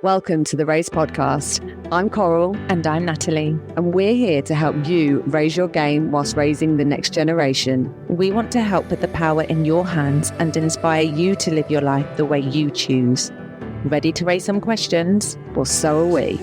Welcome to the Raise Podcast. I'm Coral. And I'm Natalie. And we're here to help you raise your game whilst raising the next generation. We want to help put the power in your hands and inspire you to live your life the way you choose. Ready to raise some questions? Well, so are we.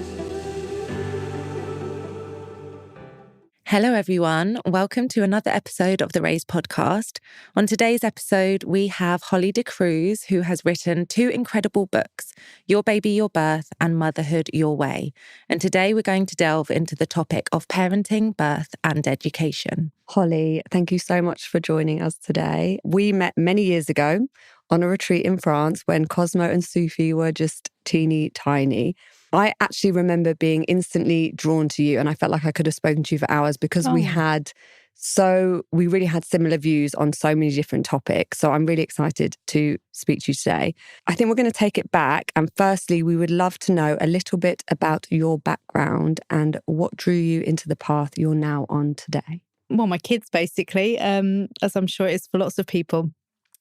Hello, everyone. Welcome to another episode of the Raise Podcast. On today's episode, we have Hollie de Cruz, who has written two incredible books, Your Baby, Your Birth and Motherhood, Your Way. And today we're going to delve into the topic of parenting, birth and education. Hollie, thank you so much for joining us today. We met many years ago on a retreat in France when Cosmo and Sophie were just teeny tiny. I actually remember being instantly drawn to you, and I felt like I could have spoken to you for hours because we really had similar views on so many different topics. So I'm really excited to speak to you today. I think we're going to take it back. And firstly, we would love to know a little bit about your background and what drew you into the path you're now on today. Well, my kids, basically, as I'm sure it is for lots of people.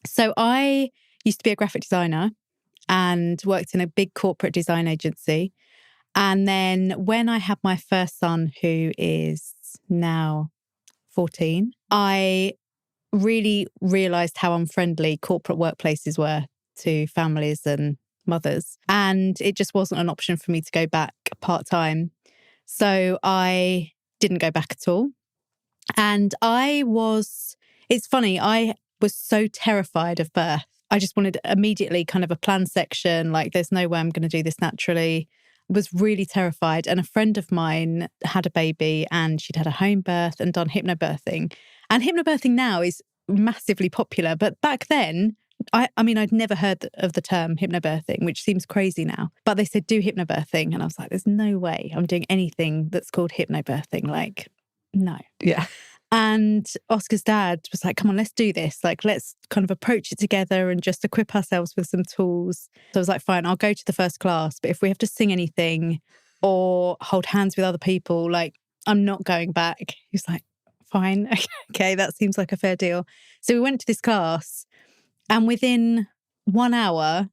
So I used to be a graphic designer and worked in a big corporate design agency. And then when I had my first son, who is now 14, I really realised how unfriendly corporate workplaces were to families and mothers. And it just wasn't an option for me to go back part-time. So I didn't go back at all. And it's funny, I was so terrified of birth. I just wanted immediately kind of a plan section, like there's no way I'm going to do this naturally. Was really terrified. And a friend of mine had a baby and she'd had a home birth and done hypnobirthing. And hypnobirthing now is massively popular. But back then, I'd never heard of the term hypnobirthing, which seems crazy now. But they said, do hypnobirthing. And I was like, there's no way I'm doing anything that's called hypnobirthing. Like, no. Yeah. And Oscar's dad was like, come on, let's do this. Like, let's kind of approach it together and just equip ourselves with some tools. So I was like, fine, I'll go to the first class. But if we have to sing anything or hold hands with other people, like, I'm not going back. He was like, fine. Okay, that seems like a fair deal. So we went to this class and within 1 hour,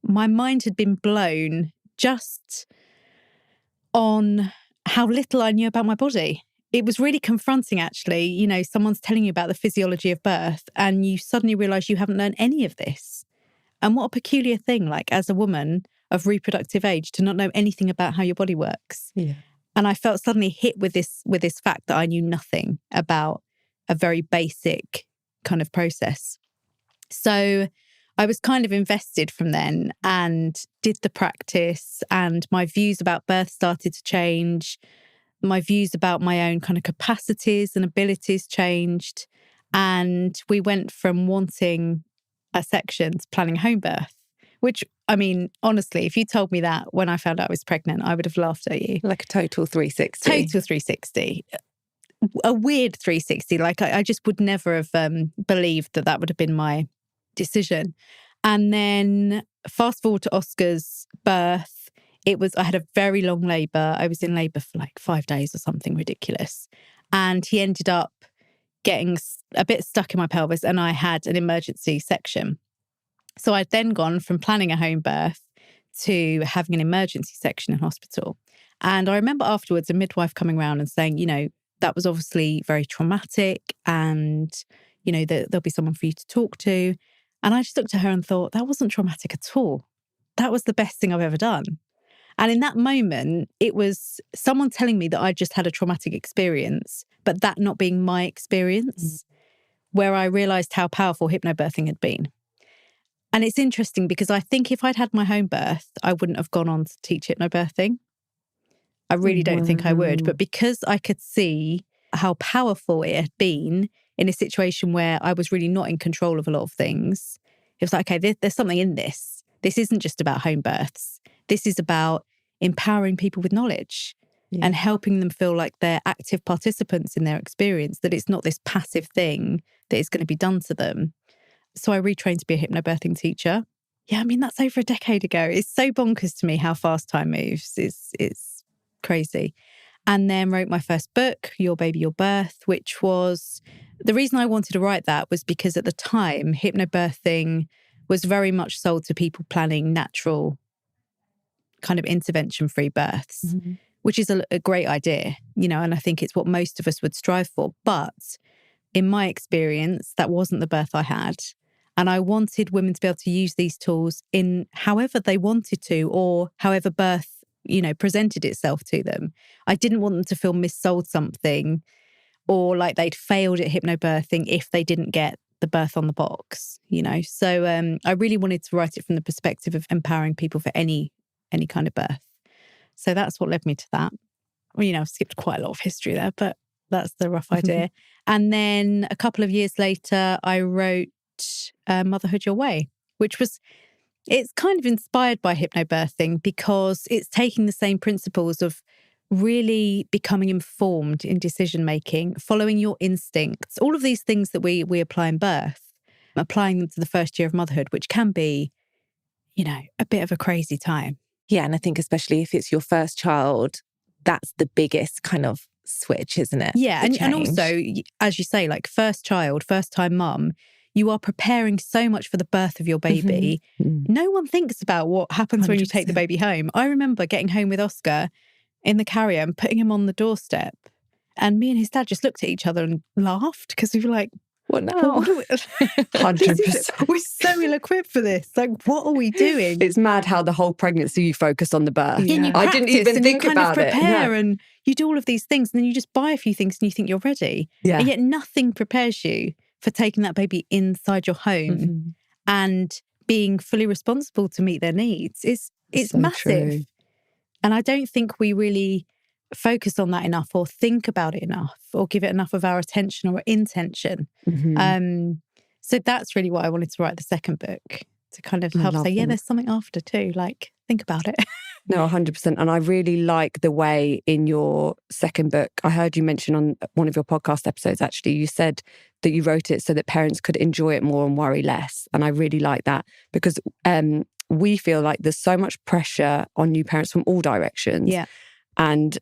my mind had been blown just on how little I knew about my body. It was really confronting, actually. You know, someone's telling you about the physiology of birth and you suddenly realise you haven't learned any of this. And what a peculiar thing, like as a woman of reproductive age, to not know anything about how your body works. Yeah. And I felt suddenly hit with this fact that I knew nothing about a very basic kind of process. So I was kind of invested from then and did the practice, and my views about birth started to change. My views about my own kind of capacities and abilities changed. And we went from wanting a section to planning home birth, which, I mean, honestly, if you told me that when I found out I was pregnant, I would have laughed at you. Like a total 360. Total 360. A weird 360. Like I just would never have believed that would have been my decision. And then fast forward to Oscar's birth. I had a very long labour. I was in labour for like 5 days or something ridiculous. And he ended up getting a bit stuck in my pelvis and I had an emergency section. So I'd then gone from planning a home birth to having an emergency section in hospital. And I remember afterwards a midwife coming around and saying, you know, that was obviously very traumatic and, you know, there'll be someone for you to talk to. And I just looked at her and thought, that wasn't traumatic at all. That was the best thing I've ever done. And in that moment, it was someone telling me that I just had a traumatic experience, but that not being my experience, where I realised how powerful hypnobirthing had been. And it's interesting because I think if I'd had my home birth, I wouldn't have gone on to teach hypnobirthing. I really don't think I would. But because I could see how powerful it had been in a situation where I was really not in control of a lot of things, it was like, okay, there's something in this. This isn't just about home births. This is about empowering people with knowledge and helping them feel like they're active participants in their experience, that it's not this passive thing that is going to be done to them. So I retrained to be a hypnobirthing teacher. Yeah, I mean, that's over a decade ago. It's so bonkers to me how fast time moves. It's crazy. And then wrote my first book, Your Baby, Your Birth, which was, the reason I wanted to write that was because at the time, hypnobirthing was very much sold to people planning natural kind of intervention-free births, which is a great idea, and I think it's what most of us would strive for. But in my experience, that wasn't the birth I had. And I wanted women to be able to use these tools in however they wanted to, or however birth, presented itself to them. I didn't want them to feel missold something or like they'd failed at hypnobirthing if they didn't get the birth on the box, So I really wanted to write it from the perspective of empowering people for any kind of birth. So that's what led me to that. Well, I've skipped quite a lot of history there, but that's the rough idea. And then a couple of years later, I wrote Motherhood Your Way, it's kind of inspired by hypnobirthing because it's taking the same principles of really becoming informed in decision-making, following your instincts, all of these things that we apply in birth, applying them to the first year of motherhood, which can be, a bit of a crazy time. Yeah, and I think especially if it's your first child, that's the biggest kind of switch, isn't it? Yeah, and also, as you say, like first child, first time mum, you are preparing so much for the birth of your baby. No one thinks about what happens 100%. When you take the baby home. I remember getting home with Oscar in the carrier and putting him on the doorstep. And me and his dad just looked at each other and laughed because we were like, what now? What are we? 100%. We're so ill-equipped for this. Like, what are we doing? It's mad how the whole pregnancy you focus on the birth. Yeah. I didn't even think about it. Prepare and you do all of these things and then you just buy a few things and you think you're ready. Yeah. And yet nothing prepares you for taking that baby inside your home and being fully responsible to meet their needs. It's so massive. True. And I don't think we really focus on that enough or think about it enough or give it enough of our attention or intention. So that's really what I wanted to write the second book, to kind of help say, there's something after too, like think about it. No, 100%. And I really like the way in your second book, I heard you mention on one of your podcast episodes, actually, you said that you wrote it so that parents could enjoy it more and worry less. And I really like that because we feel like there's so much pressure on new parents from all directions. Yeah. And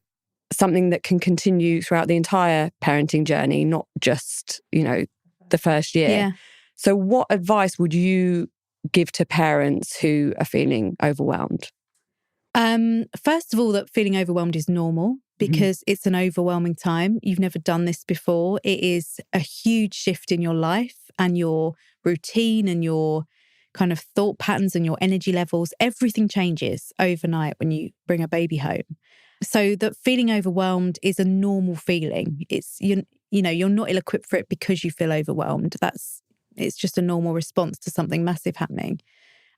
something that can continue throughout the entire parenting journey, not just, the first year. Yeah. So what advice would you give to parents who are feeling overwhelmed? First of all, that feeling overwhelmed is normal because it's an overwhelming time. You've never done this before. It is a huge shift in your life and your routine and your kind of thought patterns and your energy levels. Everything changes overnight when you bring a baby home. So that feeling overwhelmed is a normal feeling. It's, you're not ill-equipped for it because you feel overwhelmed. It's just a normal response to something massive happening.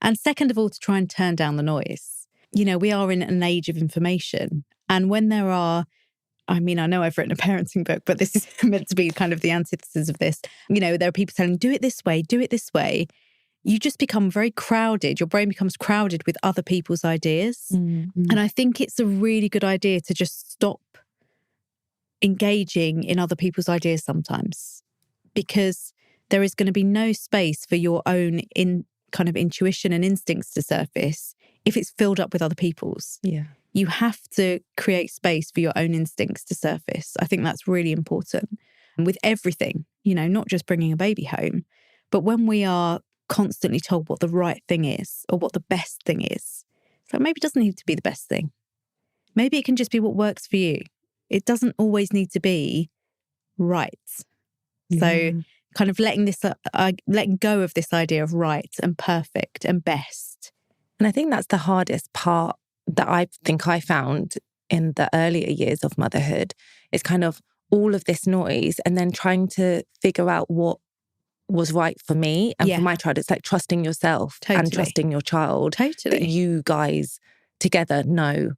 And second of all, to try and turn down the noise. We are in an age of information. And when there are, I know I've written a parenting book, but this is meant to be kind of the antithesis of this. There are people telling, do it this way, do it this way. You just become very crowded. Your brain becomes crowded with other people's ideas. And I think it's a really good idea to just stop engaging in other people's ideas sometimes, because there is going to be no space for your own kind of intuition and instincts to surface if it's filled up with other people's. Yeah. You have to create space for your own instincts to surface. I think that's really important. And with everything, not just bringing a baby home, but when we are constantly told what the right thing is or what the best thing is, so maybe it doesn't need to be the best thing. Maybe it can just be what works for you. It doesn't always need to be right. So kind of letting go of this idea of right and perfect and best. And I think that's the hardest part that I think I found in the earlier years of motherhood, is kind of all of this noise and then trying to figure out what was right for me and for my child. It's like trusting yourself and trusting your child. Totally. That you guys together know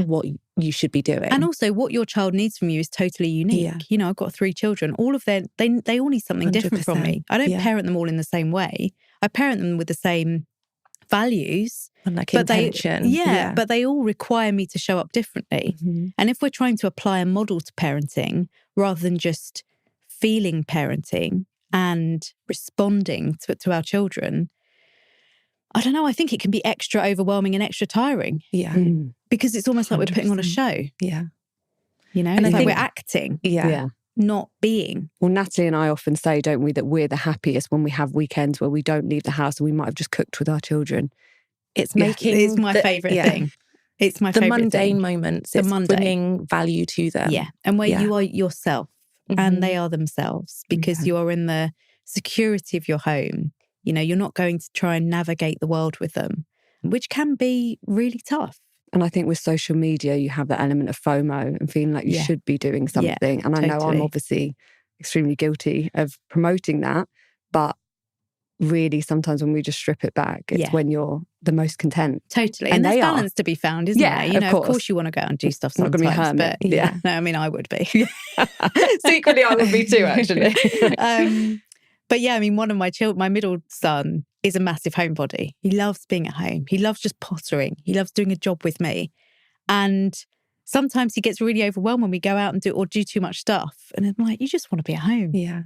what you should be doing. And also what your child needs from you is totally unique. I've got 3 children. All of they all need something 100%. Different from me. I don't parent them all in the same way. I parent them with the same values. And like intention. But they all require me to show up differently. And if we're trying to apply a model to parenting rather than just feeling parenting and responding to our children, I don't know, I think it can be extra overwhelming and extra tiring. Yeah. Because it's almost like 100%. We're putting on a show. Yeah. And it's like we're acting. Yeah. Not being. Well, Natalie and I often say, don't we, that we're the happiest when we have weekends where we don't leave the house and we might have just cooked with our children. It's my favourite thing. It's my the favourite mundane thing. moments. The It's mundane. bringing value to them. Yeah. And where you are yourself and they Mhm. are themselves, because you are in the security of your home. You know, you're not going to try and navigate the world with them, which can be really tough. And I think with social media, you have that element of FOMO and feeling like you should be doing something. And I know I'm obviously extremely guilty of promoting that. But really, sometimes when we just strip it back, it's when you're the most content. Totally. And there's balance to be found, isn't there? You know, of course you want to go out and do stuff I'm not sometimes. going to be hermit. But no, I mean, I would be. Secretly, I would be too, actually. But yeah, I mean, one of my middle son is a massive homebody. He loves being at home. He loves just pottering. He loves doing a job with me. And sometimes he gets really overwhelmed when we go out and do too much stuff. And I'm like, you just want to be at home. Yeah.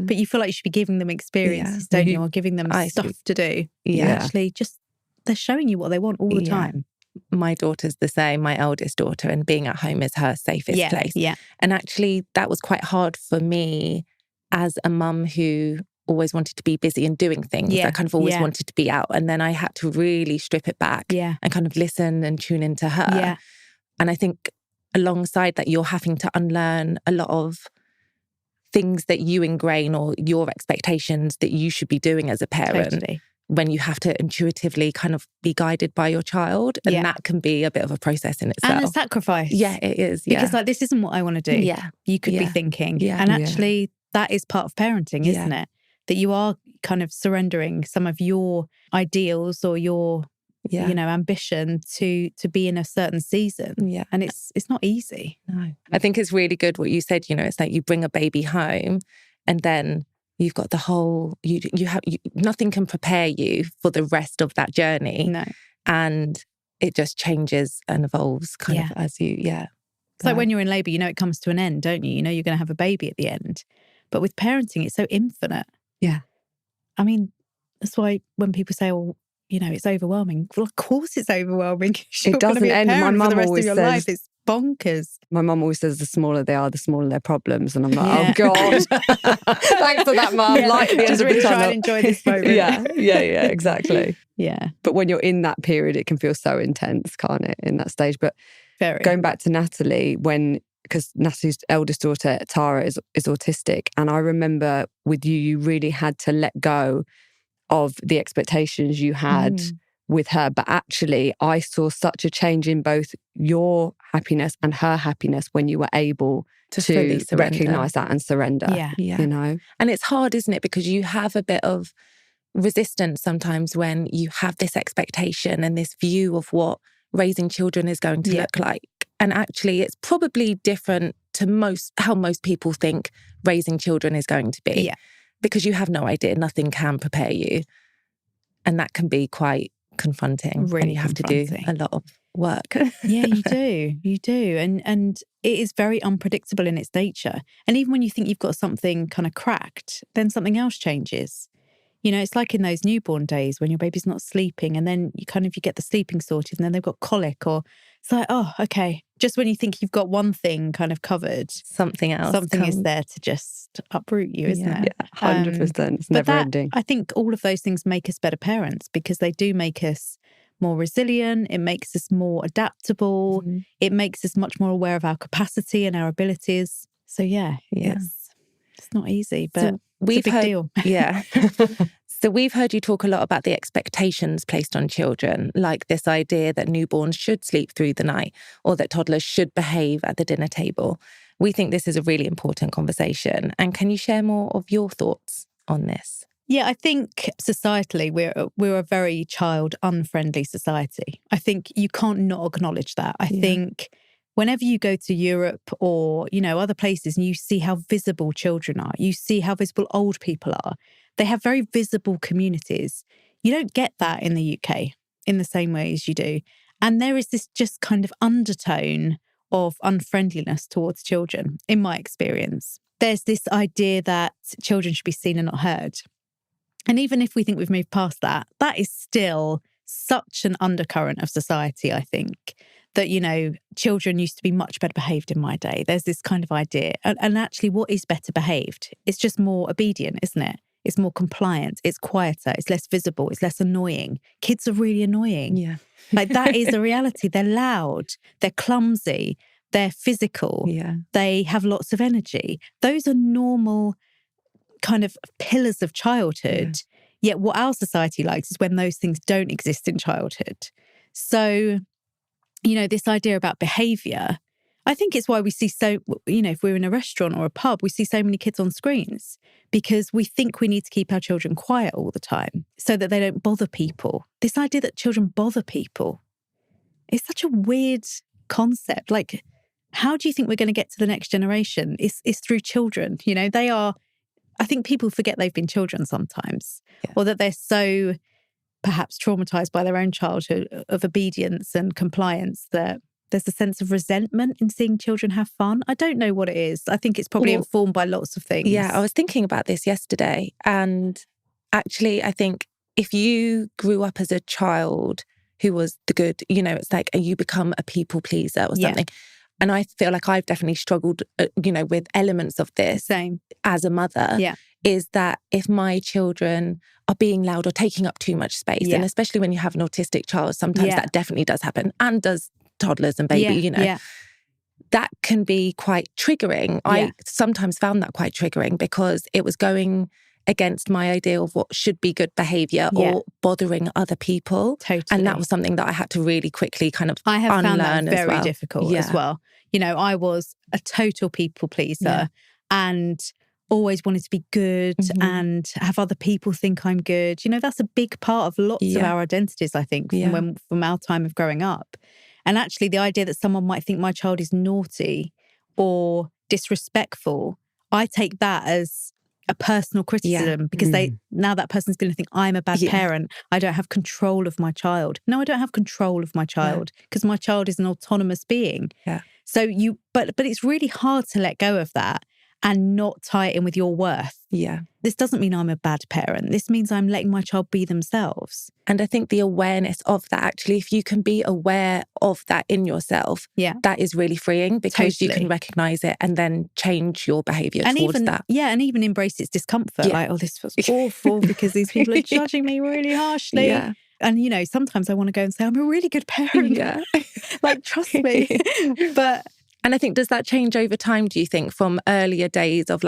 But you feel like you should be giving them experiences, don't you? Or giving them stuff to do. Yeah. Actually, just they're showing you what they want all the time. My daughter's the same, my eldest daughter, and being at home is her safest place. Yeah. And actually, that was quite hard for me as a mum who always wanted to be busy and doing things. I kind of always wanted to be out. And then I had to really strip it back and kind of listen and tune into her. Yeah. And I think alongside that, you're having to unlearn a lot of things that you ingrain or your expectations that you should be doing as a parent. Totally. When you have to intuitively kind of be guided by your child. And that can be a bit of a process in itself. And a sacrifice. Yeah, it is. Yeah. Because like, this isn't what I want to do. Yeah. You could be thinking. Yeah. And actually, that is part of parenting, isn't it? That you are kind of surrendering some of your ideals or your, you know, ambition to be in a certain season. Yeah. And it's not easy. No. I think it's really good what you said, you know, it's like you bring a baby home and then you've got the whole, nothing can prepare you for the rest of that journey. No. And it just changes and evolves kind of as you, It's like when you're in labour, you know it comes to an end, don't you? You know you're going to have a baby at the end. But with parenting, it's so infinite. Yeah. I mean, that's why when people say, oh, you know, it's overwhelming. Well, of course it's overwhelming. It doesn't end. My mum always says, life. It's bonkers. My mum always says the smaller they are, the smaller their problems. And I'm like, oh God. Thanks for that, mum. Light at the end Just of really the tunnel. try and enjoy this moment. yeah, exactly. Yeah. But when you're in that period, it can feel so intense, can't it, in that stage? But very. Going back to Natalie, because Natalie's eldest daughter, Tara, is autistic. And I remember with you really had to let go of the expectations you had with her. But actually, I saw such a change in both your happiness and her happiness when you were able to recognise that and surrender. Yeah. You know? And it's hard, isn't it? Because you have a bit of resistance sometimes when you have this expectation and this view of what raising children is going to look like. And actually, it's probably different to how most people think raising children is going to be. Yeah. Because you have no idea, nothing can prepare you. And that can be quite confronting. Really and you have to do a lot of work. Yeah, you do. And it is very unpredictable in its nature. And even when you think you've got something kind of cracked, then something else changes. You know, it's like in those newborn days when your baby's not sleeping and then you get the sleeping sorted and then they've got colic, or it's like, oh, okay. Just when you think you've got one thing kind of covered, something else is there to just uproot you, isn't it? Yeah, 100%. It's never ending. I think all of those things make us better parents because they do make us more resilient. It makes us more adaptable. Mm-hmm. It makes us much more aware of our capacity and our abilities. So it's not easy, but it's a big deal. Yeah. So we've heard you talk a lot about the expectations placed on children, like this idea that newborns should sleep through the night or that toddlers should behave at the dinner table. We think this is a really important conversation. And can you share more of your thoughts on this? Yeah, I think societally we're a very child-unfriendly society. I think you can't not acknowledge that. I think whenever you go to Europe or, you know, other places and you see how visible children are, you see how visible old people are, they have very visible communities. You don't get that in the UK in the same way as you do. And there is this just kind of undertone of unfriendliness towards children, in my experience. There's this idea that children should be seen and not heard. And even if we think we've moved past that, that is still such an undercurrent of society, I think, that, you know, children used to be much better behaved in my day. There's this kind of idea. And actually, what is better behaved? It's just more obedient, isn't it? It's more compliant. It's quieter. It's less visible. It's less annoying. Kids are really annoying. Yeah. Like that is the reality. They're loud. They're clumsy. They're physical. Yeah. They have lots of energy. Those are normal kind of pillars of childhood. Yet what our society likes is when those things don't exist in childhood. So, this idea about behaviour, I think it's why we see so, if we're in a restaurant or a pub, we see so many kids on screens because we think we need to keep our children quiet all the time so that they don't bother people. This idea that children bother people is such a weird concept. Like, how do you think we're going to get to the next generation? It's through children. They are, I think people forget they've been children sometimes, or that they're so perhaps traumatized by their own childhood of obedience and compliance that there's a sense of resentment in seeing children have fun. I don't know what it is. I think it's probably informed by lots of things. Yeah, I was thinking about this yesterday. And actually, I think if you grew up as a child who was the good, it's like you become a people pleaser or something. And I feel like I've definitely struggled, with elements of this. Same. As a mother, is that if my children are being loud or taking up too much space, and especially when you have an autistic child, sometimes that definitely does happen, and does toddlers and baby, that can be quite triggering. I sometimes found that quite triggering because it was going against my idea of what should be good behaviour or bothering other people. Totally. And that was something that I had to really quickly kind of I have unlearn found that very as well. difficult as well. I was a total people pleaser and always wanted to be good and have other people think I'm good. That's a big part of lots of our identities, I think, from our time of growing up. And actually the idea that someone might think my child is naughty or disrespectful, I take that as a personal criticism because now that person's going to think I'm a bad parent. I don't have control of my child. No, I don't have control of my child because my child is an autonomous being. Yeah. So but it's really hard to let go of that and not tie it in with your worth. Yeah. This doesn't mean I'm a bad parent. This means I'm letting my child be themselves. And I think the awareness of that, actually, if you can be aware of that in yourself, that is really freeing because you can recognise it and then change your behaviour towards that. Yeah, and even embrace its discomfort. Like, this feels awful because these people are judging me really harshly. Yeah. And, sometimes I want to go and say, I'm a really good parent. Yeah. Like, trust me. And I think, does that change over time, do you think, from earlier days of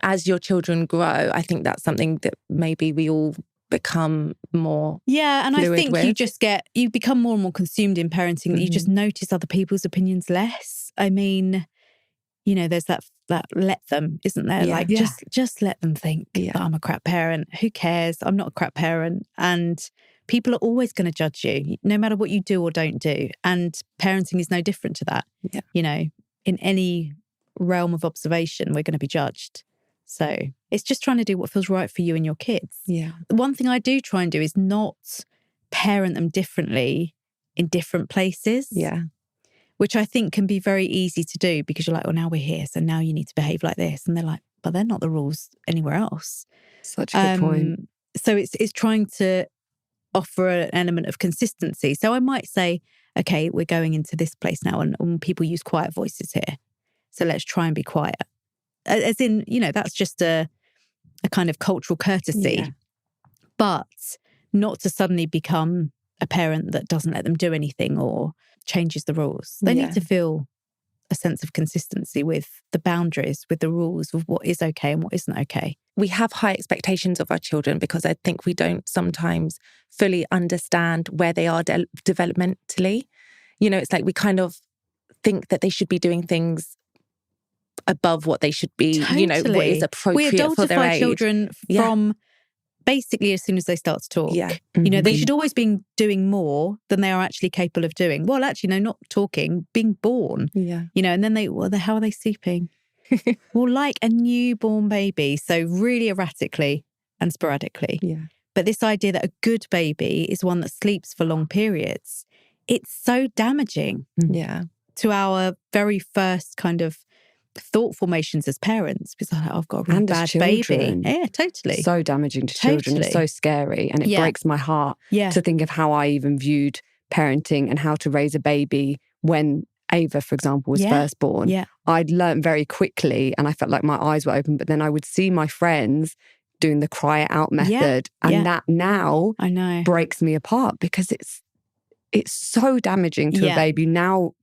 as your children grow? I think that's something that maybe we all become more and I think with. you become more and more consumed in parenting that you just notice other people's opinions less. I mean, there's that let them, isn't there? Just let them think that I'm a crap parent. Who cares? I'm not a crap parent. And people are always going to judge you, no matter what you do or don't do. And parenting is no different to that. Yeah. In any realm of observation, we're going to be judged. So it's just trying to do what feels right for you and your kids. Yeah. One thing I do try and do is not parent them differently in different places. Yeah. Which I think can be very easy to do because you're like, now we're here, so now you need to behave like this. And they're like, but they're not the rules anywhere else. Such a good point. So it's trying to offer an element of consistency. So I might say, okay, we're going into this place now and people use quiet voices here. So let's try and be quiet. As in, that's just a kind of cultural courtesy. But not to suddenly become a parent that doesn't let them do anything or changes the rules. They need to feel a sense of consistency with the boundaries, with the rules of what is okay and what isn't okay. We have high expectations of our children because I think we don't sometimes fully understand where they are developmentally. It's like we kind of think that they should be doing things above what they should be, what is appropriate for their age. We adultify children from basically as soon as they start to talk. Yeah. They should always be doing more than they are actually capable of doing. Well, actually, no, not talking, being born. Yeah. And then how are they sleeping? Well, like a newborn baby. So really erratically and sporadically. Yeah. But this idea that a good baby is one that sleeps for long periods, it's so damaging. Yeah. To our very first kind of thought formations as parents, because I've got a really bad baby. Yeah, totally. So damaging to children. It's so scary. And it breaks my heart to think of how I even viewed parenting and how to raise a baby when Ava, for example, was first born. I'd learned very quickly and I felt like my eyes were open, but then I would see my friends doing the cry it out method. And that now I know breaks me apart because it's so damaging to a baby now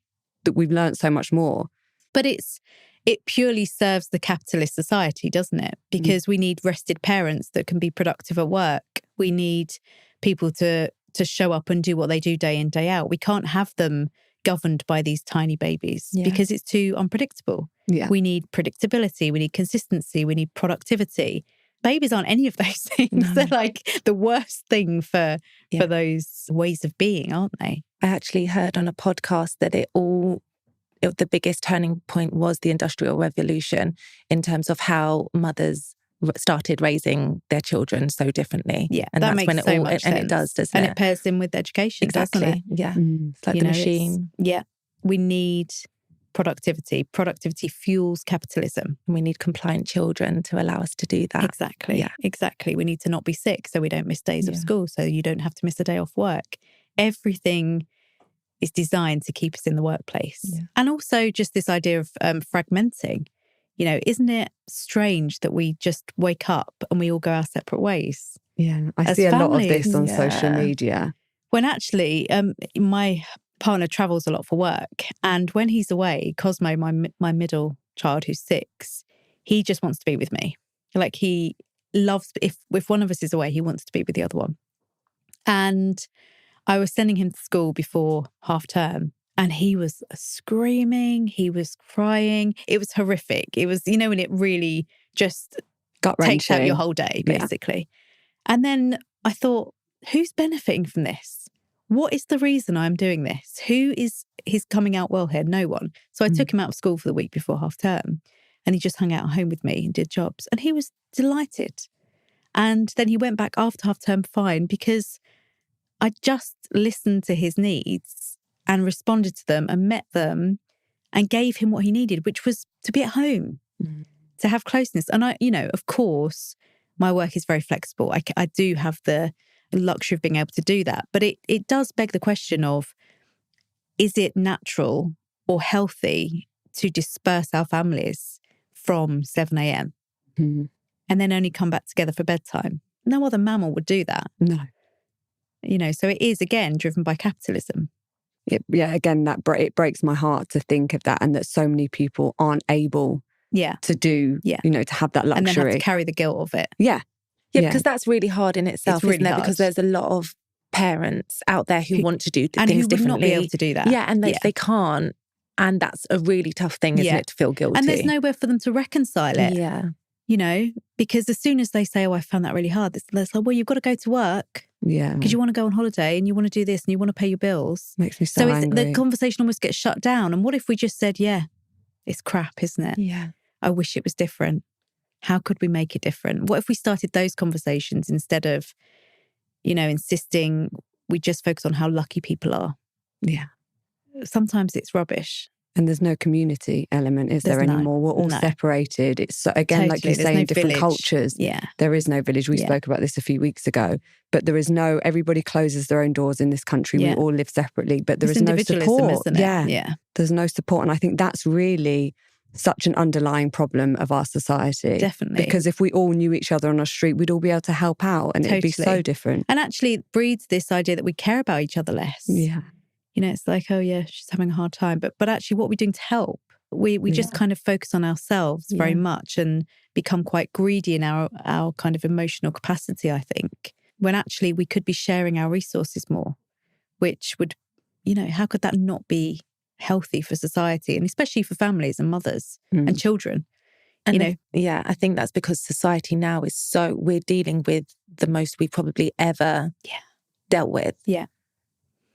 that we've learned so much more. But it purely serves the capitalist society, doesn't it? Because we need rested parents that can be productive at work. We need people to show up and do what they do day in, day out. We can't have them governed by these tiny babies because it's too unpredictable. Yeah. We need predictability, we need consistency, we need productivity. Babies aren't any of those things. No. They're like the worst thing for those ways of being, aren't they? I actually heard on a podcast that the biggest turning point was the Industrial Revolution in terms of how mothers started raising their children so differently. Yeah, and that that's makes when it so all much and sense. it does, doesn't and it? it pairs in with education, doesn't it? Exactly. Yeah, it's like You the know, machine. We need productivity. Productivity fuels capitalism. And we need compliant children to allow us to do that. Exactly. We need to not be sick so we don't miss days of school, so you don't have to miss a day off work. Everything is designed to keep us in the workplace. Yeah. And also just this idea of fragmenting. You know, isn't it strange that we just wake up and we all go our separate ways? Yeah, I As see a lot of families. this on social media. When actually, my partner travels a lot for work. And when he's away, Cosmo, my middle child who's 6, he just wants to be with me. Like he loves, if one of us is away, he wants to be with the other one. And I was sending him to school before half term and he was screaming, he was crying. It was horrific. It was, when it really just takes out your whole day, basically. And then I thought, who's benefiting from this? What is the reason I'm doing this? He's coming out well here? No one. So I took him out of school for the week before half term and he just hung out at home with me and did jobs. And he was delighted. And then he went back after half term fine because I just listened to his needs and responded to them and met them and gave him what he needed, which was to be at home, to have closeness. And of course, my work is very flexible. I do have the luxury of being able to do that. But it does beg the question of, is it natural or healthy to disperse our families from 7 a.m. and then only come back together for bedtime? No other mammal would do that. No. So it is, again, driven by capitalism. Again, it breaks my heart to think of that and that so many people aren't able to do, to have that luxury. And then have to carry the guilt of it. Yeah, because that's really hard in itself, isn't it? Because there's a lot of parents out there who want to do things differently. And who would not be able to do that. Yeah, and they can't. And that's a really tough thing, isn't it, to feel guilty? And there's nowhere for them to reconcile it. Yeah. Because as soon as they say, I found that really hard, it's like, well, you've got to go to work. Yeah. Because you want to go on holiday and you want to do this and you want to pay your bills. Makes me so angry. The conversation almost gets shut down. And what if we just said, it's crap, isn't it? Yeah. I wish it was different. How could we make it different? What if we started those conversations instead of, insisting we just focus on how lucky people are? Yeah. Sometimes it's rubbish. And there's no community element, is there anymore? We're all separated. It's so, again, Totally. like you say, There's in no different village. cultures, there is no village. We spoke about this a few weeks ago, but there is everybody closes their own doors in this country. We all live separately, but there is no support. Isn't it? Yeah. There's no support. And I think that's really such an underlying problem of our society. Definitely. Because if we all knew each other on our street, we'd all be able to help out and it'd be so different. And actually it breeds this idea that we care about each other less. Yeah. It's like, oh yeah, she's having a hard time. But actually what are we doing to help? We just kind of focus on ourselves very much and become quite greedy in our kind of emotional capacity, I think, when actually we could be sharing our resources more, which would, how could that not be healthy for society and especially for families and mothers and children? And I think that's because society now is we're dealing with the most we've probably ever dealt with. Yeah.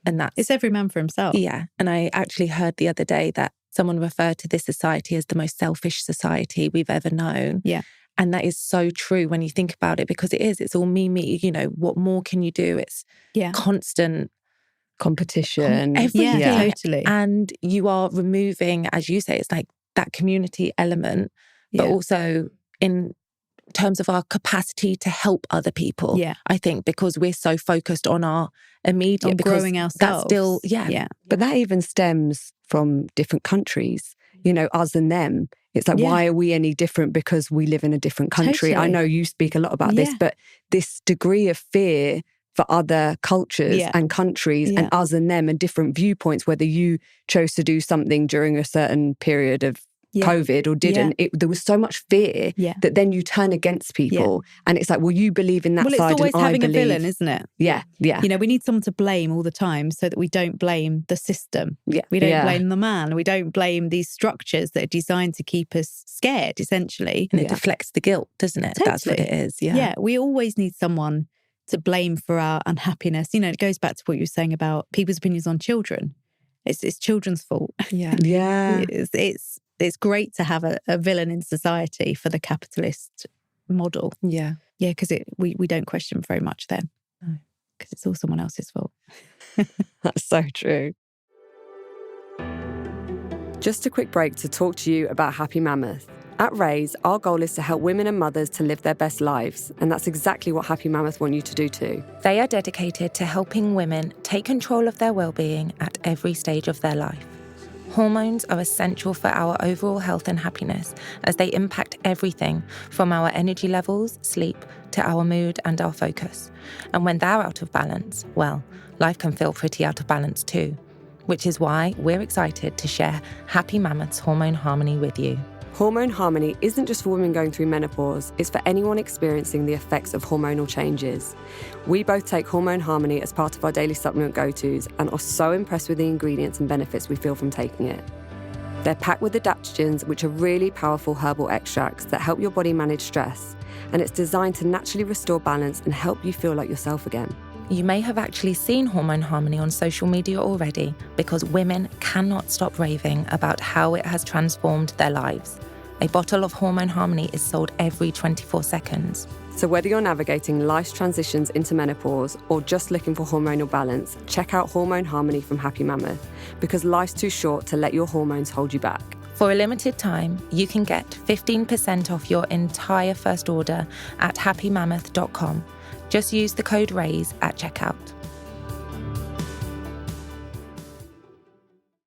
And it's every man for himself. Yeah. And I actually heard the other day that someone referred to this society as the most selfish society we've ever known. Yeah. And that is so true when you think about it, because it's all me. What more can you do? It's constant competition. Everything. Yeah, totally. And you are removing, as you say, it's like that community element, but also in terms of our capacity to help other people. Yeah. I think because we're so focused on our immediate, on growing ourselves. That's still, But that even stems from different countries, us and them. It's like, Yeah. why are we any different because we live in a different country? Totally. I know you speak a lot about this, but this degree of fear for other cultures and countries and us and them and different viewpoints, whether you chose to do something during a certain period of COVID or didn't, there was so much fear that then you turn against people. And it's like, well, you believe in that it's side always and I having believe... a villain, isn't it? Yeah. You know, we need someone to blame all the time so that we don't blame the system. We don't blame the man. We don't blame these structures that are designed to keep us scared, essentially. And it deflects the guilt, doesn't it? Totally. That's what it is. Yeah, we always need someone to blame for our unhappiness. You know, it goes back to what you were saying about people's opinions on children. It's children's fault. Yeah. It's great to have a villain in society for the capitalist model. Yeah. Yeah, because we don't question very much then. No. Because it's all someone else's fault. That's so true. Just a quick break to talk to you about Happy Mammoth. At Raise, our goal is to help women and mothers to live their best lives, and that's exactly what Happy Mammoth want you to do too. They are dedicated to helping women take control of their well-being at every stage of their life. Hormones are essential for our overall health and happiness as they impact everything from our energy levels, sleep, to our mood and our focus. And when they're out of balance, well, life can feel pretty out of balance too, which is why we're excited to share Happy Mammoth's Hormone Harmony with you. Hormone Harmony isn't just for women going through menopause, it's for anyone experiencing the effects of hormonal changes. We both take Hormone Harmony as part of our daily supplement go-tos and are so impressed with the ingredients and benefits we feel from taking it. They're packed with adaptogens, which are really powerful herbal extracts that help your body manage stress, and it's designed to naturally restore balance and help you feel like yourself again. You may have actually seen Hormone Harmony on social media already because women cannot stop raving about how it has transformed their lives. A bottle of Hormone Harmony is sold every 24 seconds. So whether you're navigating life's transitions into menopause or just looking for hormonal balance, check out Hormone Harmony from Happy Mammoth, because life's too short to let your hormones hold you back. For a limited time, you can get 15% off your entire first order at happymammoth.com. Just use the code RAISE at checkout.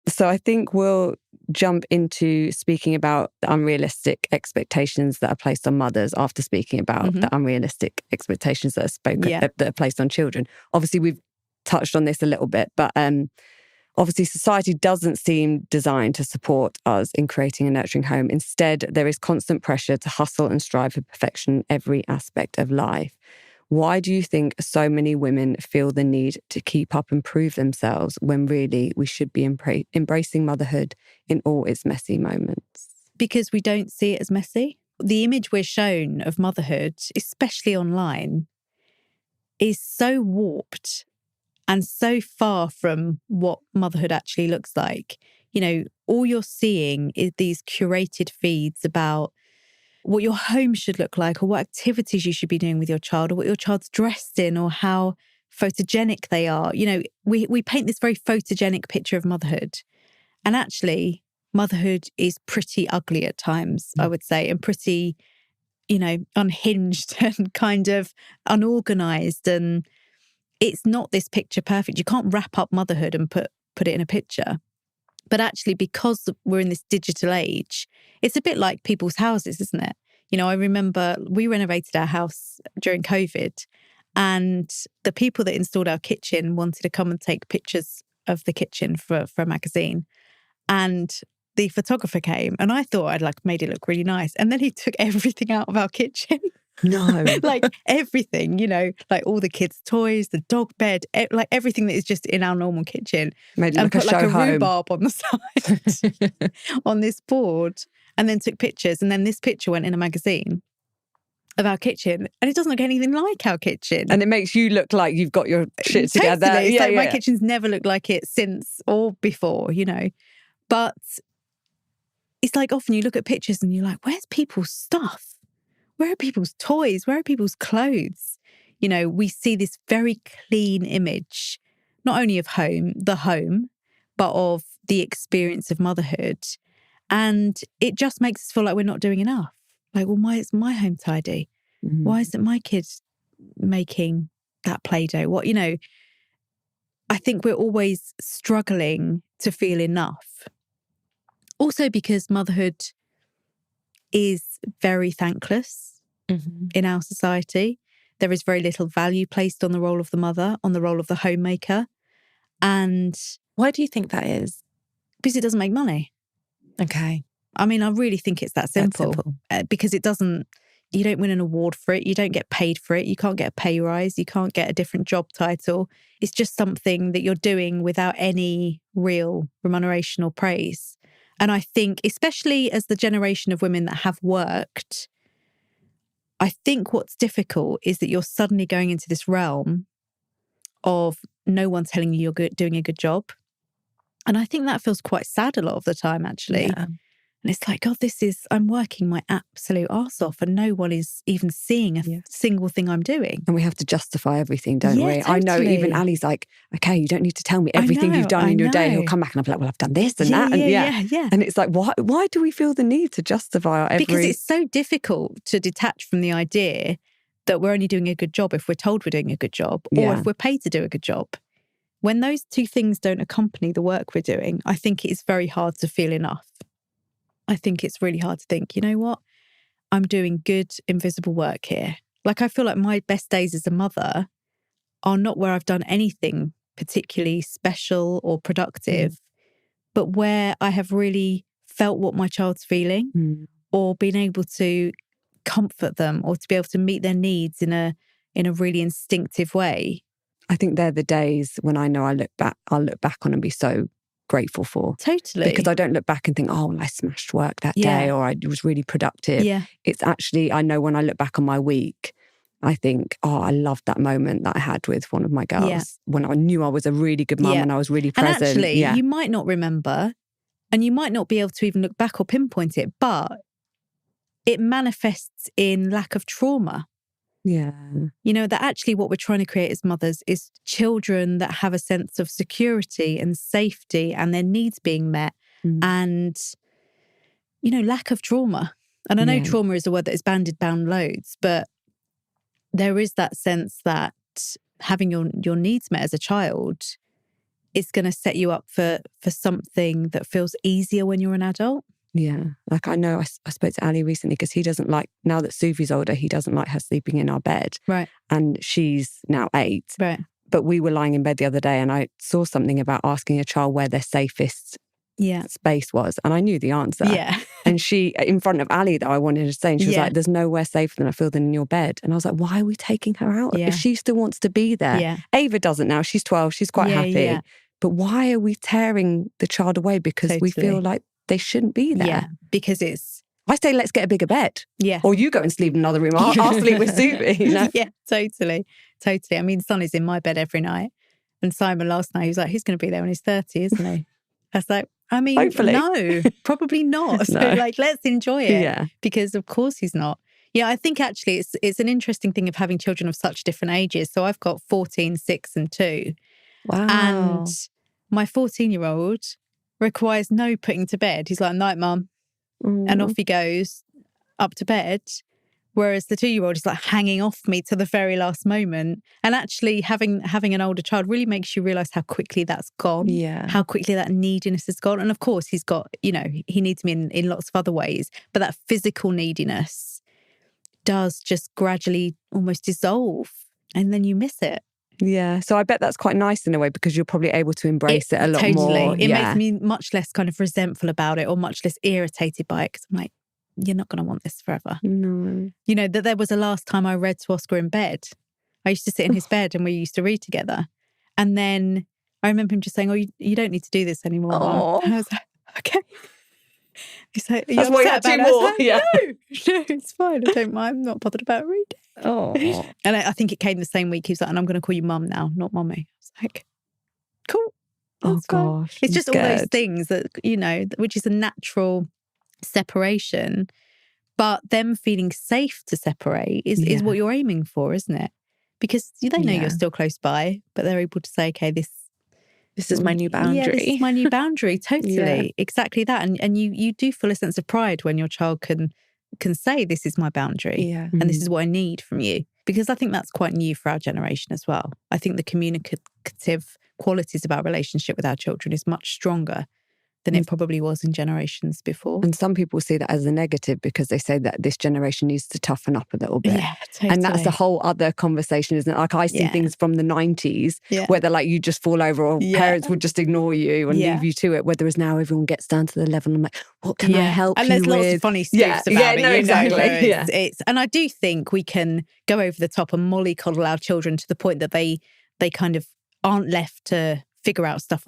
So I think we'll jump into speaking about the unrealistic expectations that are placed on mothers after speaking about the unrealistic expectations that are placed on children. Obviously, we've touched on this a little bit, but obviously society doesn't seem designed to support us in creating a nurturing home. Instead, there is constant pressure to hustle and strive for perfection in every aspect of life. Why do you think so many women feel the need to keep up and prove themselves when really we should be embracing motherhood in all its messy moments? Because we don't see it as messy. The image we're shown of motherhood, especially online, is so warped and so far from what motherhood actually looks like. You know, all you're seeing is these curated feeds about what your home should look like, or what activities you should be doing with your child, or what your child's dressed in, or how photogenic they are. You know, we paint this very photogenic picture of motherhood. And actually, motherhood is pretty ugly at times, I would say, and pretty, you know, unhinged and kind of unorganized. And it's not this picture perfect. You can't wrap up motherhood and put it in a picture. But actually, because we're in this digital age, it's a bit like people's houses, isn't it? You know, I remember we renovated our house during COVID, and the people that installed our kitchen wanted to come and take pictures of the kitchen for a magazine. And the photographer came, and I thought I'd made it look really nice. And then he took everything out of our kitchen. No. Like everything, you know, like all the kids' toys, the dog bed, like everything that is just in our normal kitchen. Made it and look put a show like a home. rhubarb on the side on this board, and then took pictures. And then this picture went in a magazine of our kitchen, and it doesn't look anything like our kitchen. And it makes you look like you've got your shit together. Totally. It's Yeah, my kitchen's never looked like it since or before, you know. But it's like often you look at pictures and you're like, where's people's stuff? Where are people's toys? Where are people's clothes? You know, we see this very clean image, not only of the home, but of the experience of motherhood. And it just makes us feel like we're not doing enough. Like, well, why is my home tidy? Mm-hmm. Why isn't my kid making that Play-Doh? What, you know, I think we're always struggling to feel enough. Also because motherhood is very thankless in our society. There is very little value placed on the role of the mother, on the role of the homemaker. And why do you think that is? Because it doesn't make money. Okay. I mean, I really think it's that simple. Because you don't win an award for it. You don't get paid for it. You can't get a pay rise. You can't get a different job title. It's just something that you're doing without any real remuneration or praise. And I think, especially as the generation of women that have worked, I think what's difficult is that you're suddenly going into this realm of no one telling you you're doing a good job. And I think that feels quite sad a lot of the time, actually. Yeah. And it's like, God, I'm working my absolute arse off and no one is even seeing a single thing I'm doing. And we have to justify everything, don't we? Totally. I know even Ali's like, okay, you don't need to tell me everything you've done in your day. He'll come back and I'll be like, well, I've done this and that. And And it's like, why do we feel the need to justify our every... Because it's so difficult to detach from the idea that we're only doing a good job if we're told we're doing a good job or if we're paid to do a good job. When those two things don't accompany the work we're doing, I think it is very hard to feel enough. I think it's really hard to think, you know what? I'm doing good, invisible work here. Like, I feel like my best days as a mother are not where I've done anything particularly special or productive, but where I have really felt what my child's feeling or been able to comfort them or to be able to meet their needs in a really instinctive way. I think they're the days when I know I'll look back on and be so grateful for. Totally. Because I don't look back and think, oh, well, I smashed work that day or I was really productive. Yeah. It's actually, I know when I look back on my week, I think, oh, I loved that moment that I had with one of my girls when I knew I was a really good mum and I was really present. And actually, you might not remember and you might not be able to even look back or pinpoint it, but it manifests in lack of trauma. Yeah. You know, that actually what we're trying to create as mothers is children that have a sense of security and safety and their needs being met and, you know, lack of trauma. And I know trauma is a word that is bandied down loads, but there is that sense that having your needs met as a child is going to set you up for something that feels easier when you're an adult. Yeah. Like I know I spoke to Ali recently because he doesn't like, now that Sufi's older, he doesn't like her sleeping in our bed. Right. And she's now 8. Right. But we were lying in bed the other day and I saw something about asking a child where their safest space was. And I knew the answer. Yeah. And she, in front of Ali that I wanted to say, and she was like, there's nowhere safer than I feel than in your bed. And I was like, why are we taking her out? If she still wants to be there. Yeah. Ava doesn't now. She's 12. She's quite happy. Yeah. But why are we tearing the child away? Because we feel like they shouldn't be there. Yeah, because I say, let's get a bigger bed. Yeah. Or you go and sleep in another room. I'll sleep with Sufi. You know? Yeah, totally. I mean, Son is in my bed every night. And Simon last night, he was like, he's going to be there when he's 30, isn't he? I was like, I mean, hopefully. No, probably not. So like, let's enjoy it. Yeah. Because of course he's not. Yeah, I think actually it's an interesting thing of having children of such different ages. So I've got 14, 6 and 2. Wow. And my 14-year-old requires no putting to bed. He's like, night, mum. And off he goes up to bed. Whereas the 2-year-old is like hanging off me to the very last moment. And actually having an older child really makes you realise how quickly that's gone. Yeah. How quickly that neediness has gone. And of course he's got, you know, he needs me in lots of other ways. But that physical neediness does just gradually almost dissolve. And then you miss it. Yeah, so I bet that's quite nice in a way because you're probably able to embrace it a lot more. It makes me much less kind of resentful about it or much less irritated by it because I'm like, you're not going to want this forever. No. You know, that there was a last time I read to Oscar in bed. I used to sit in his bed and we used to read together. And then I remember him just saying, oh, you don't need to do this anymore. Oh. And I was like, okay. He's like, that's why you had 2 more. Yeah. No, it's fine. I'm not bothered about reading. Oh. And I think it came the same week. He was like, and I'm going to call you mum now, not mummy. I was like, cool. Oh gosh. It's just all those things that, you know, which is a natural separation, but them feeling safe to separate is what you're aiming for, isn't it? Because they know you're still close by, but they're able to say, okay, this is my new boundary. Yeah, this is my new boundary. Totally. Exactly that. And you do feel a sense of pride when your child can say, this is my boundary. Yeah. And this is what I need from you. Because I think that's quite new for our generation as well. I think the communicative qualities of our relationship with our children is much stronger than it probably was in generations before. And some people see that as a negative because they say that this generation needs to toughen up a little bit. Yeah, totally. And that's a whole other conversation, isn't it? Like I see things from the 90s where they're like, you just fall over or parents would just ignore you and leave you to it. Whereas now everyone gets down to the level and I'm like, what can I help and you there's lots with? of funny spoofs about it. No, exactly. And I do think we can go over the top and mollycoddle our children to the point that they kind of aren't left to figure out stuff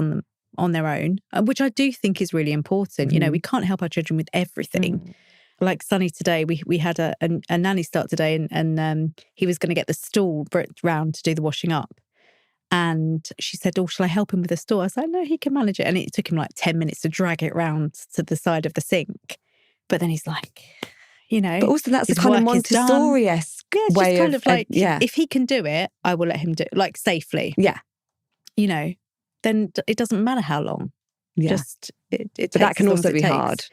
on their own, which I do think is really important. You know, we can't help our children with everything. Like Sonny today, we had a nanny start today and he was going to get the stool round to do the washing up. And she said, oh, shall I help him with the stool? I was like, no, he can manage it. And it took him like 10 minutes to drag it round to the side of the sink. But then he's like, you know. But also that's a kind of Montessori-esque way kind of like, yeah. If he can do it, I will let him do it, like safely. Yeah. You know, then it doesn't matter how long. Yeah. Just it but that can also be hard.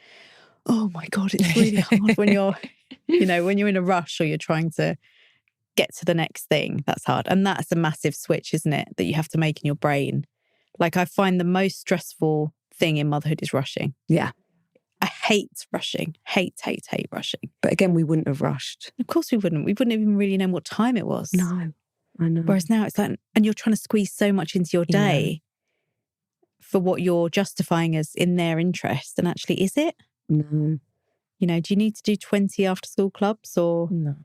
Oh my God, it's really hard when you're, you know, when you're in a rush or you're trying to get to the next thing. That's hard. And that's a massive switch, isn't it? That you have to make in your brain. Like I find the most stressful thing in motherhood is rushing. Yeah. I hate rushing. Hate rushing. But again, we wouldn't have rushed. Of course we wouldn't. We wouldn't even really know what time it was. No, I know. Whereas now it's like, and you're trying to squeeze so much into your day for what you're justifying as in their interest. And actually, is it? No. You know, do you need to do 20 after school clubs or? No.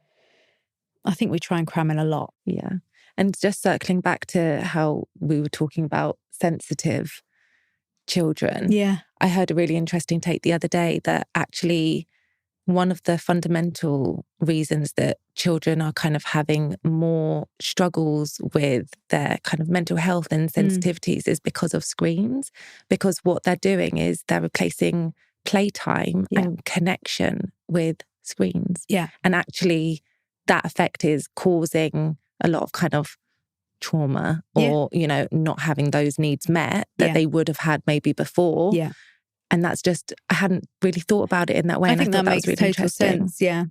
I think we try and cram in a lot. Yeah. And just circling back to how we were talking about sensitive children. Yeah. I heard a really interesting take the other day that actually one of the fundamental reasons that children are kind of having more struggles with their kind of mental health and sensitivities is because of screens. Because what they're doing is they're replacing playtime and connection with screens. Yeah. And actually that effect is causing a lot of kind of trauma or, you know, not having those needs met that they would have had maybe before. Yeah. And that's just, I hadn't really thought about it in that way. I and think I thought that that makes was really total interesting. sense. Yeah.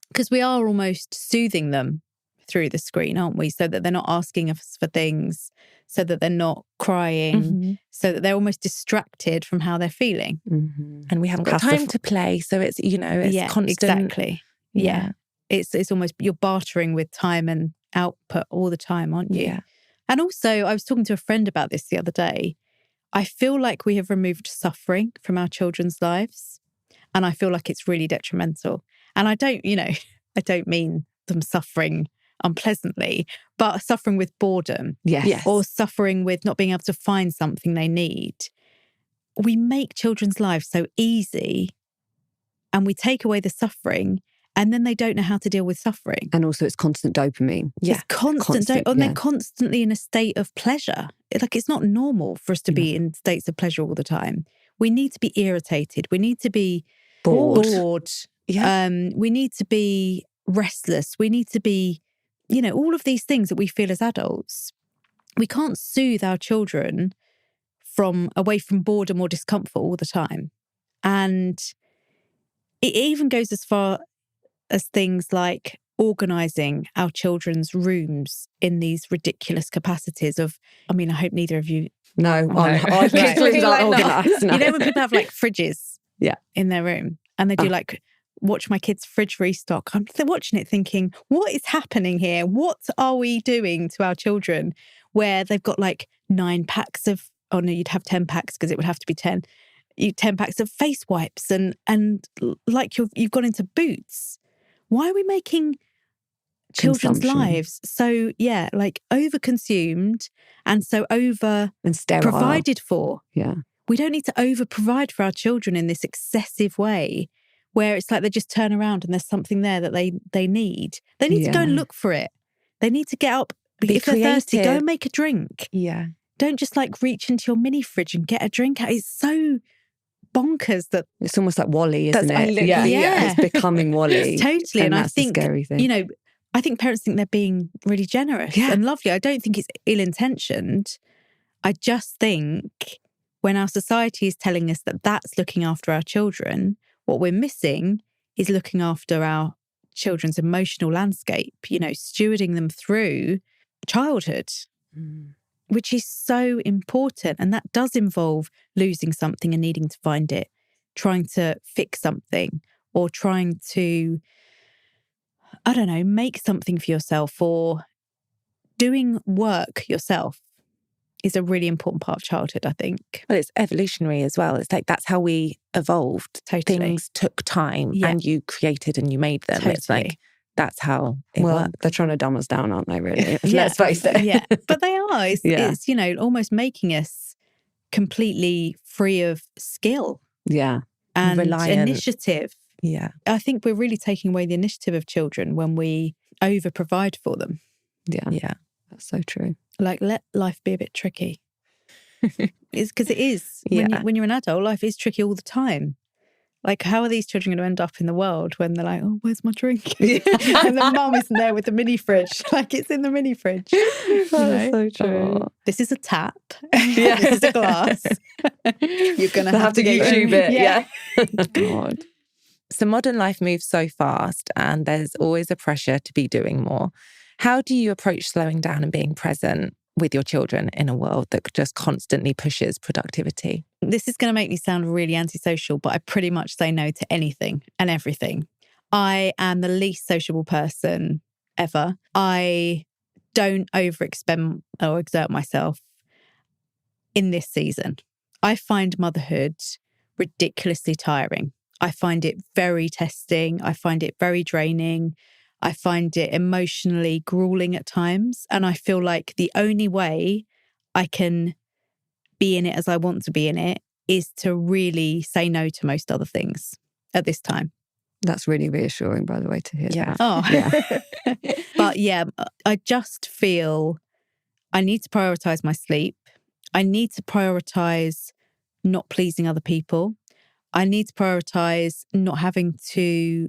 Because we are almost soothing them through the screen, aren't we? So that they're not asking us for things, so that they're not crying, so that they're almost distracted from how they're feeling. And we haven't got time to play. So it's, you know, it's constant. Exactly. Yeah. It's almost, you're bartering with time and output all the time, aren't you? Yeah. And also, I was talking to a friend about this the other day. I feel like we have removed suffering from our children's lives. And I feel like it's really detrimental. And I don't, you know, I don't mean them suffering unpleasantly, but suffering with boredom. Yes. Or suffering with not being able to find something they need. We make children's lives so easy and we take away the suffering. And then they don't know how to deal with suffering. And also it's constant dopamine. Yeah. It's constant and they're constantly in a state of pleasure. It's not normal for us to be in states of pleasure all the time. We need to be irritated. We need to be bored. Yeah. We need to be restless. We need to be, you know, all of these things that we feel as adults. We can't soothe our children away from boredom or discomfort all the time. And it even goes as far as things like organising our children's rooms in these ridiculous capacities of, I mean, I hope neither of you... No, our kids' rooms aren't organised. No. You know when people have like fridges in their room and they do like, watch my kids' fridge restock. I'm watching it thinking, what is happening here? What are we doing to our children where they've got like 9 packs of, oh no, you'd have 10 packs because it would have to be 10 packs of face wipes and like you've gone into Boots. Why are we making children's lives so, like over-consumed and so over-provided for? Yeah. We don't need to over-provide for our children in this excessive way where it's like they just turn around and there's something there that they need. They need to go and look for it. They need to get up. If they're thirsty, go and make a drink. Yeah. Don't just like reach into your mini fridge and get a drink out. It's so bonkers that it's almost like Wall-E, isn't it? It's becoming Wall-E. Totally. And I that's think, the scary thing. you know, I think parents think they're being really generous and lovely. I don't think it's ill-intentioned. I just think when our society is telling us that that's looking after our children, what we're missing is looking after our children's emotional landscape, you know, stewarding them through childhood. which is so important. And that does involve losing something and needing to find it, trying to fix something or trying to, I don't know, make something for yourself or doing work yourself is a really important part of childhood, I think. Well, it's evolutionary as well. It's like that's how we evolved. Totally. Things took time Yeah. and you created and you made them. Totally. It's like that's how it worked. They're trying to dumb us down, aren't they, really? Yeah. Let's face it. Yeah, but they are. It's, you know, almost making us completely free of skill Yeah. and Reliant. initiative. Yeah. I think we're really taking away the initiative of children when we over-provide for them. Yeah. Yeah. That's so true. Like, let life be a bit tricky. It's because it is. Yeah. When you're an adult, life is tricky all the time. Like, how are these children going to end up in the world when they're like, oh, where's my drink? And the mum isn't there with the mini fridge. Like, it's in the mini fridge. That's so true. Oh, this is a tap. Yeah. This is a glass. You're going to have to get YouTube it. Yeah. God. So modern life moves so fast and there's always a pressure to be doing more. How do you approach slowing down and being present with your children in a world that just constantly pushes productivity? This is going to make me sound really antisocial, but I pretty much say no to anything and everything. I am the least sociable person ever. I don't overexpend or exert myself in this season. I find motherhood ridiculously tiring. I find it very testing. I find it very draining. I find it emotionally grueling at times. And I feel like the only way I can be in it as I want to be in it is to really say no to most other things at this time. That's really reassuring, by the way, to hear that. Oh, Yeah. But yeah, I just feel I need to prioritize my sleep. I need to prioritize not pleasing other people. I need to prioritize not having to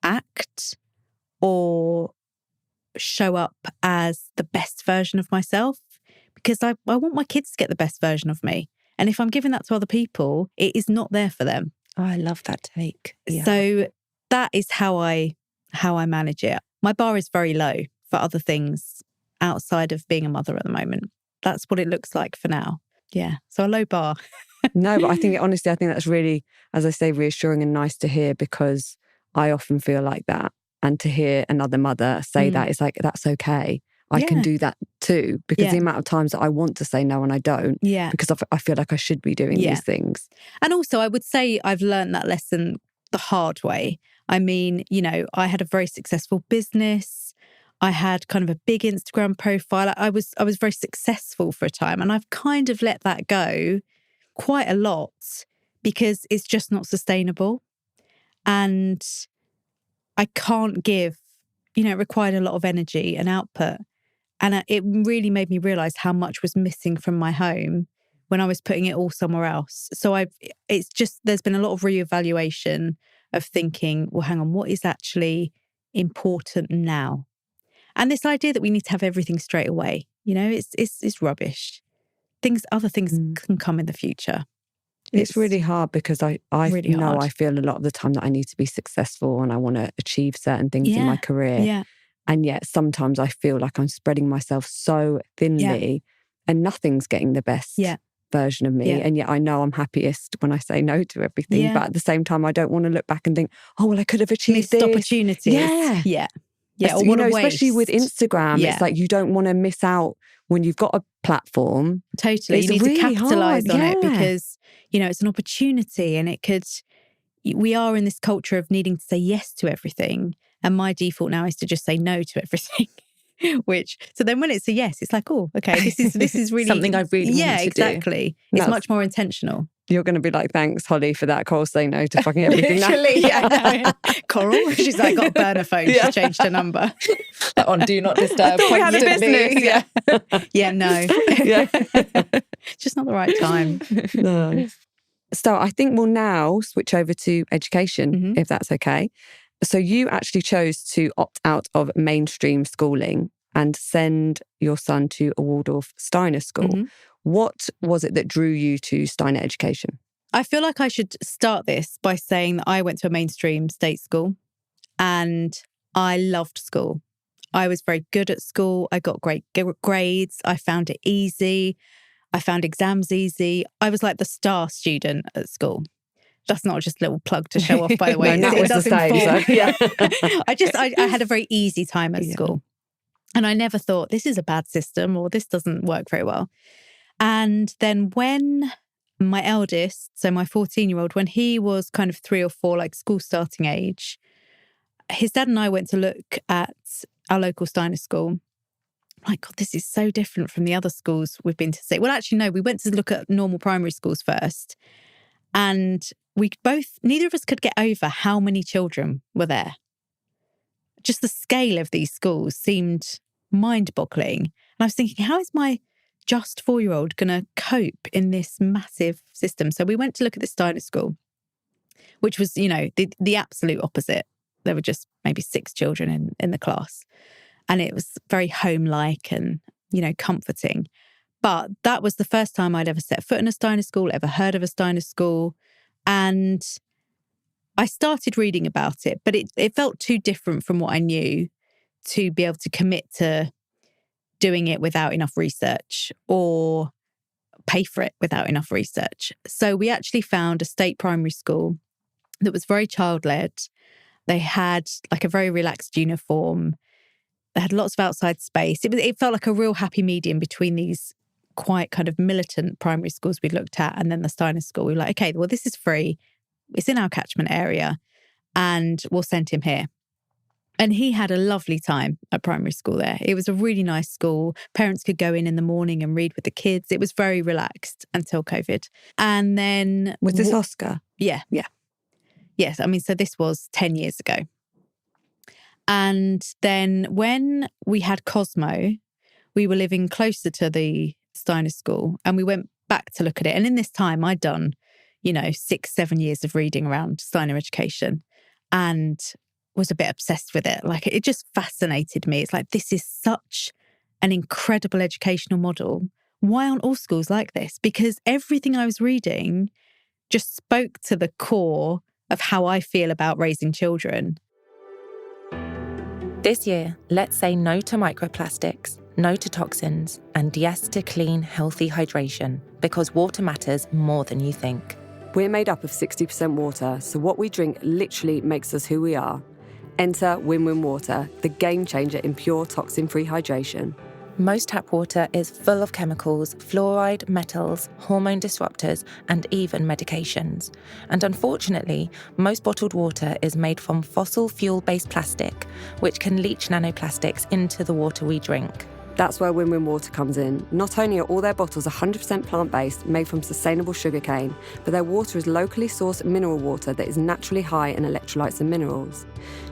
act or show up as the best version of myself, because I want my kids to get the best version of me. And if I'm giving that to other people, it is not there for them. Oh, I love that take. Yeah. So that is how I manage it. My bar is very low for other things outside of being a mother at the moment. That's what it looks like for now. Yeah. So a low bar. No, but I think that's really, as I say, reassuring and nice to hear, because I often feel like that. And to hear another mother say that, it's like, that's okay. I can do that too. Because the amount of times that I want to say no and I don't, because I feel like I should be doing these things. And also, I would say I've learned that lesson the hard way. I mean, you know, I had a very successful business. I had kind of a big Instagram profile. I was very successful for a time, and I've kind of let that go quite a lot because it's just not sustainable. And I can't give, you know, it required a lot of energy and output. And it really made me realize how much was missing from my home when I was putting it all somewhere else. So there's been a lot of reevaluation of thinking, well, hang on, what is actually important now? And this idea that we need to have everything straight away, you know, it's rubbish. Other things can come in the future. It's really hard because I really know hard. I feel a lot of the time that I need to be successful and I want to achieve certain things in my career. Yeah. And yet sometimes I feel like I'm spreading myself so thinly and nothing's getting the best version of me. Yeah. And yet I know I'm happiest when I say no to everything. Yeah. But at the same time, I don't want to look back and think, oh, well, I could have achieved Missed this. opportunities. Yeah. Yeah. Yeah. Or, Or what a especially with waste. Instagram, Yeah. it's like you don't want to miss out when you've got a platform. Totally. It's You need really to capitalize hard, on it yeah. because, you know, it's an opportunity and we are in this culture of needing to say yes to everything. And my default now is to just say no to everything. So then when it's a yes, it's like, oh, okay, this is really something I really want to do. Yeah, exactly. It's much more intentional. You're going to be like, thanks, Holly, for that. Coral say no to fucking everything now. Literally, yeah. Coral, she's like, got a burner phone. She changed her number. On do not disturb. I thought we had a business. Yeah. Yeah, no. Yeah. Just not the right time. No. So I think we'll now switch over to education, if that's okay. So you actually chose to opt out of mainstream schooling and send your son to a Waldorf Steiner school. What was it that drew you to Steiner education? I feel like I should start this by saying that I went to a mainstream state school and I loved school. I was very good at school. I got great grades. I found it easy. I found exams easy. I was like the star student at school. That's not just a little plug to show off, by the way. No, Nat was the same. So, yeah. I had a very easy time at school. And I never thought, this is a bad system or this doesn't work very well. And then when my eldest, so my 14-year-old, when he was kind of 3 or 4, like school starting age, his dad and I went to look at our local Steiner school. Like, God, this is so different from the other schools we've been to see. Well, actually, no, we went to look at normal primary schools first. And neither of us could get over how many children were there. Just the scale of these schools seemed mind-boggling. And I was thinking, how is my just 4-year-old going to cope in this massive system? So we went to look at the Steiner school, which was, the absolute opposite. There were just maybe 6 children in the class. And it was very home-like and, comforting. But that was the first time I'd ever set foot in a Steiner school, ever heard of a Steiner school. And I started reading about it, but it felt too different from what I knew to be able to commit to doing it without enough research or pay for it without enough research. So we actually found a state primary school that was very child-led. They had like a very relaxed uniform. They had lots of outside space. It felt like a real happy medium between these quite kind of militant primary schools we looked at and then the Steiner school. We were like, okay, well, this is free. It's in our catchment area and we'll send him here. And he had a lovely time at primary school there. It was a really nice school. Parents could go in the morning and read with the kids. It was very relaxed until COVID. And then... Was this Oscar? Yeah. Yeah. Yes. I mean, so this was 10 years ago. And then when we had Cosmo, we were living closer to the Steiner school and we went back to look at it. And in this time, I'd done, 6-7 years of reading around Steiner education and was a bit obsessed with it. Like, it just fascinated me. It's like, this is such an incredible educational model. Why aren't all schools like this? Because everything I was reading just spoke to the core of how I feel about raising children. This year, let's say no to microplastics, no to toxins, and yes to clean, healthy hydration, because water matters more than you think. We're made up of 60% water, so what we drink literally makes us who we are. Enter Win-Win Water, the game changer in pure toxin-free hydration. Most tap water is full of chemicals, fluoride, metals, hormone disruptors, and even medications. And unfortunately, most bottled water is made from fossil fuel-based plastic, which can leach nanoplastics into the water we drink. That's where Win-Win Water comes in. Not only are all their bottles 100% plant-based, made from sustainable sugarcane, but their water is locally sourced mineral water that is naturally high in electrolytes and minerals.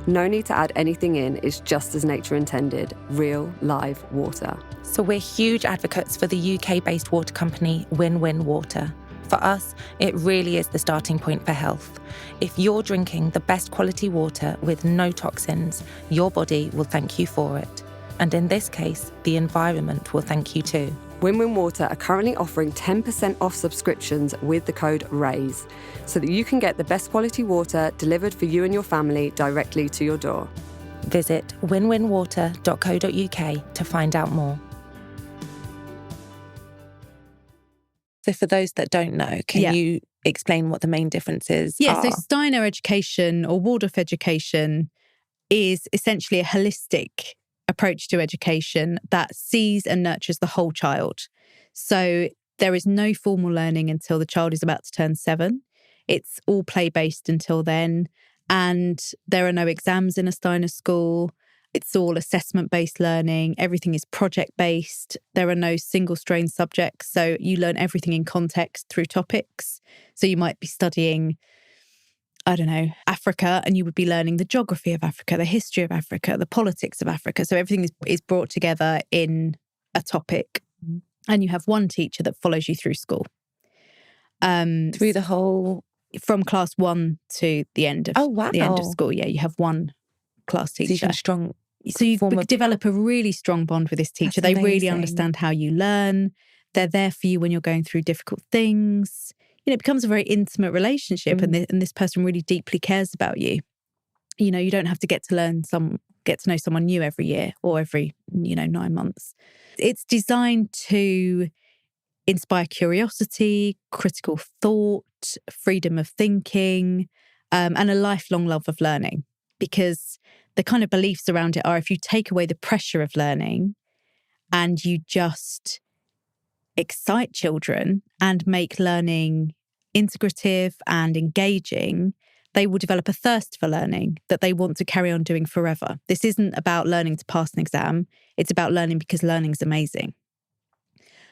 No need to add anything in, it's just as nature intended, real, live water. So we're huge advocates for the UK-based water company Win-Win Water. For us, it really is the starting point for health. If you're drinking the best quality water with no toxins, your body will thank you for it. And in this case, the environment will thank you too. Win-Win Water are currently offering 10% off subscriptions with the code RAISE, so that you can get the best quality water delivered for you and your family directly to your door. Visit winwinwater.co.uk to find out more. So for those that don't know, can you explain what the main differences are? Yeah, so Steiner education or Waldorf education is essentially a holistic approach to education that sees and nurtures the whole child. So there is no formal learning until the child is about to turn 7. It's all play-based until then. And there are no exams in a Steiner school. It's all assessment-based learning. Everything is project-based. There are no single-strain subjects. So you learn everything in context through topics. So you might be studying, Africa, and you would be learning the geography of Africa, the history of Africa, the politics of Africa. So everything is brought together in a topic. And you have one teacher that follows you through school. Through the whole... From class 1 to the end of the end of school. Yeah, you have one class teacher. So you develop a really strong bond with this teacher. They really understand how you learn. They're there for you when you're going through difficult things. It becomes a very intimate relationship, and this person really deeply cares about you. You don't have to get to learn some get to know someone new every year or every, 9 months. It's designed to inspire curiosity, critical thought, freedom of thinking, and a lifelong love of learning. Because the kind of beliefs around it are, if you take away the pressure of learning and you just excite children and make learning integrative and engaging, they will develop a thirst for learning that they want to carry on doing forever. This isn't about learning to pass an exam. It's about learning because learning's amazing.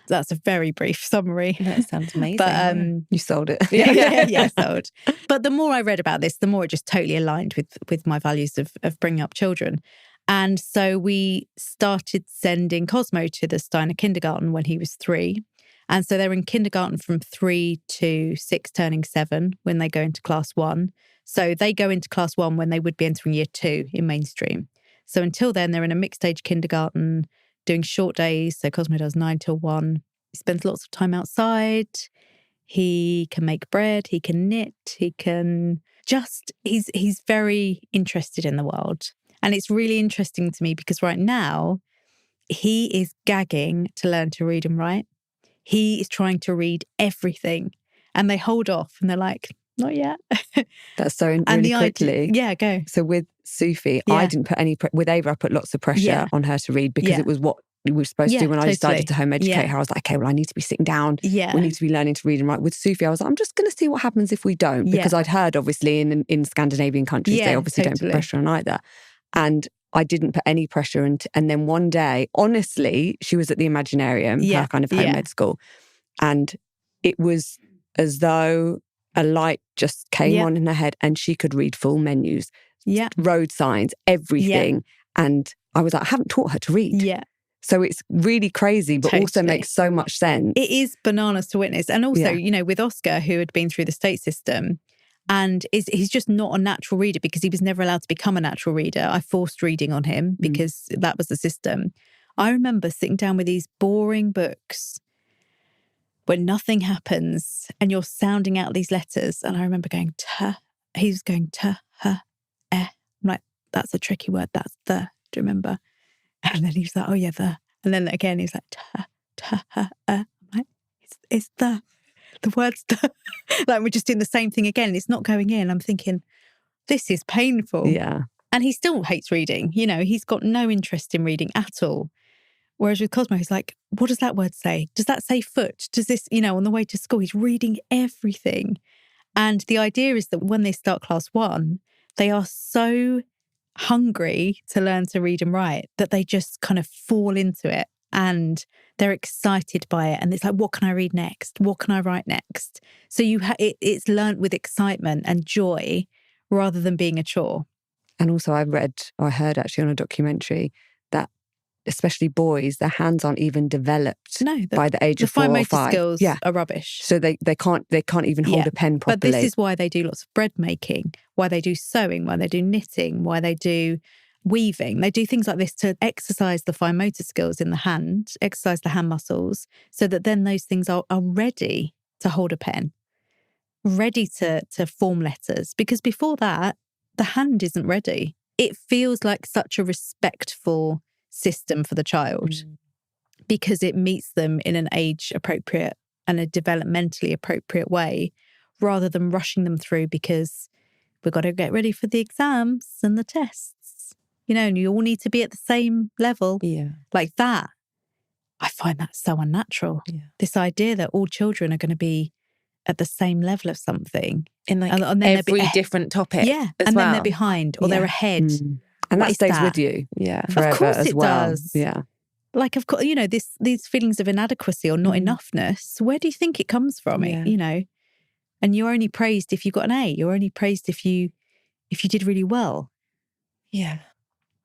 That's a very brief summary. That sounds amazing. But You sold it. yeah, sold. But the more I read about this, the more it just totally aligned with my values of bringing up children. And so we started sending Cosmo to the Steiner kindergarten when he was 3. And so they're in kindergarten from 3 to 6, turning 7 when they go into class 1. So they go into class 1 when they would be entering year 2 in mainstream. So until then, they're in a mixed age kindergarten, doing short days. So Cosmo does 9 till 1. He spends lots of time outside. He can make bread. He can knit. He can he's very interested in the world. And it's really interesting to me because right now he is gagging to learn to read and write. He is trying to read everything and they hold off and they're like, not yet. That's so really quickly. Yeah, go. So with Sufi, I didn't put any, with Ava, I put lots of pressure on her to read because it was what we were supposed to do when I decided to home educate her. I was like, okay, well, I need to be sitting down. Yeah. We need to be learning to read and write. With Sufi, I was like, I'm just going to see what happens if we don't. Because I'd heard, obviously, in Scandinavian countries, they obviously don't put pressure on either. And I didn't put any pressure. And then one day, honestly, she was at the Imaginarium, her kind of home ed school. And it was as though a light just came on in her head and she could read full menus, road signs, everything. And I was like, I haven't taught her to read. Yeah. So it's really crazy, but also makes so much sense. It is bananas to witness. And also, with Oscar, who had been through the state system, and he's just not a natural reader because he was never allowed to become a natural reader. I forced reading on him because that was the system. I remember sitting down with these boring books where nothing happens and you're sounding out these letters. And I remember going, he was going, I'm like, that's a tricky word. That's the, do you remember? And then he was like, oh yeah, the. And then again, he was like, I'm like, it's the word's the. Like we're just doing the same thing again. It's not going in. I'm thinking, this is painful. Yeah. And he still hates reading. He's got no interest in reading at all. Whereas with Cosmo, he's like, what does that word say? Does that say foot? Does this, on the way to school, he's reading everything. And the idea is that when they start class 1, they are so hungry to learn to read and write that they just kind of fall into it and they're excited by it. And it's like, what can I read next? What can I write next? So it's learnt with excitement and joy rather than being a chore. And also I heard actually on a documentary that especially boys, their hands aren't even developed by the age of 4 or 5. The fine motor skills are rubbish. So they can't even hold a pen properly. But this is why they do lots of bread making, why they do sewing, why they do knitting, why they do weaving. They do things like this to exercise the fine motor skills in the hand, exercise the hand muscles, so that then those things are ready to hold a pen, ready to form letters. Because before that, the hand isn't ready. It feels like such a respectful system for the child because it meets them in an age appropriate and a developmentally appropriate way rather than rushing them through because we've got to get ready for the exams and the tests, and you all need to be at the same level like that. I find that so unnatural. This idea that all children are going to be at the same level of something in like and then every different topic then they're behind or they're ahead. And that stays with you, forever of course as it well. Does. Yeah, like of course, these feelings of inadequacy or not enoughness. Where do you think it comes from? And you're only praised if you got an A. You're only praised if you did really well. Yeah.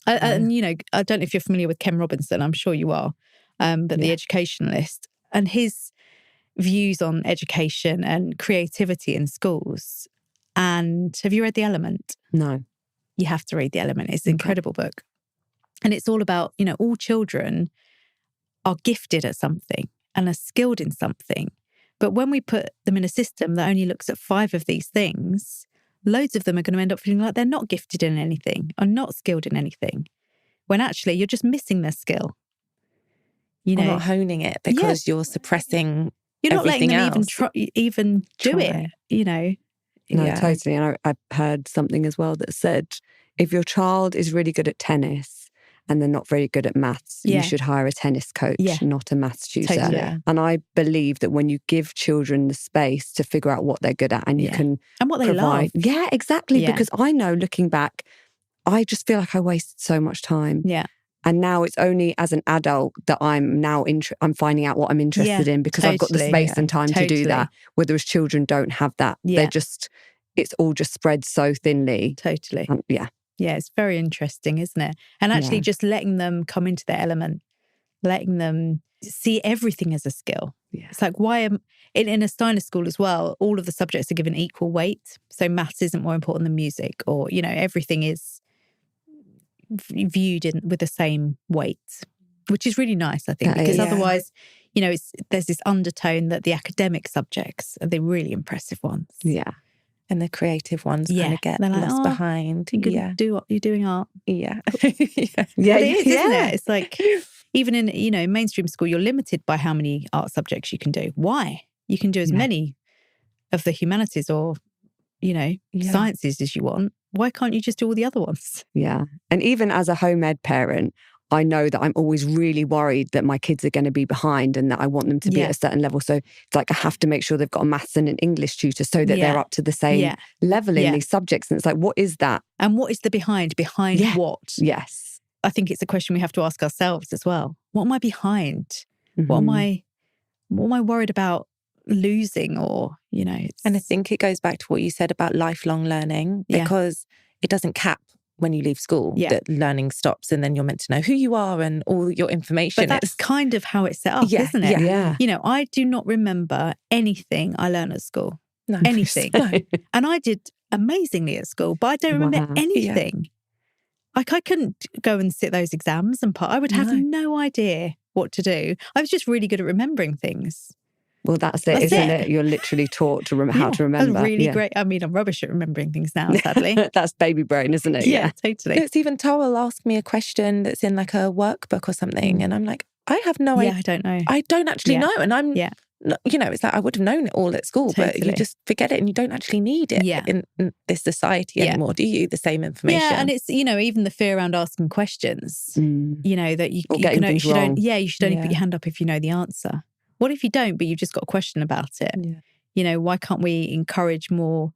And I don't know if you're familiar with Ken Robinson. I'm sure you are, but the educationalist and his views on education and creativity in schools. And have you read The Element? No. You have to read The Element. It's an incredible book. And it's all about, all children are gifted at something and are skilled in something. But when we put them in a system that only looks at 5 of these things, loads of them are going to end up feeling like they're not gifted in anything or not skilled in anything. when actually you're just missing their skill. You Or know, not honing it because you're suppressing you're not letting everything them else. even do Try. it, you know. No, Yeah. totally. And I've heard something as well that said, if your child is really good at tennis and they're not very good at maths, you should hire a tennis coach, not a maths tutor. Totally. Yeah. And I believe that when you give children the space to figure out what they're good at and you can and what they provide. love. Yeah, exactly. Yeah. Because I know, looking back, I just feel like I wasted so much time. Yeah. And now it's only as an adult that I'm now I'm finding out what I'm interested in, because I've got the space and time to do that. Whereas children don't have that. Yeah. It's all just spread so thinly. Totally. Yeah, it's very interesting, isn't it? And actually just letting them come into their element, letting them see everything as a skill. Yeah. It's like, why in a Steiner school as well, all of the subjects are given equal weight. So maths isn't more important than music, or, you know, everything is viewed with the same weight, which is really nice, I think, because otherwise, you know, there's this undertone that the academic subjects are the really impressive ones. Yeah. And the creative ones kind of get like, lost behind. You can do what you're doing art. Yeah. But it is, isn't it? It's like, even in, you know, mainstream school, you're limited by how many art subjects you can do. Why? You can do as many of the humanities or, you know, sciences as you want. Why can't you just do all the other ones? Yeah. And even as a home ed parent, I know that I'm always really worried that my kids are going to be behind and that I want them to be at a certain level. So it's like I have to make sure they've got a maths and an English tutor so that they're up to the same level in these subjects. And it's like, what is that? And what is the behind what? Yes. I think it's a question we have to ask ourselves as well. What am I behind? What am I worried about losing, or, you know? And I think it goes back to what you said about lifelong learning, because it doesn't cap when you leave school, that learning stops and then you're meant to know who you are and all your information. But that's kind of how it's set up, isn't it? Yeah. You know, I do not remember anything I learned at school. No. Anything. No. And I did amazingly at school, but I don't remember anything. Like, I couldn't go and sit those exams and I would have no idea what to do. I was just really good at remembering things. Well, that's it, isn't it? You're literally taught to how to remember. That's really great. I mean, I'm rubbish at remembering things now, sadly. That's baby brain, isn't it? Yeah, totally. It's even Tara will ask me a question that's in like a workbook or something. And I'm like, I have no idea. I don't know. I don't actually know. And I'm, you know, it's like I would have known it all at school, but you just forget it and you don't actually need it in this society anymore, do you? The same information. Yeah, and it's, you know, even the fear around asking questions, you know, that you should only put your hand up if you know the answer. What if you don't, but you've just got a question about it? Yeah. You know, why can't we encourage more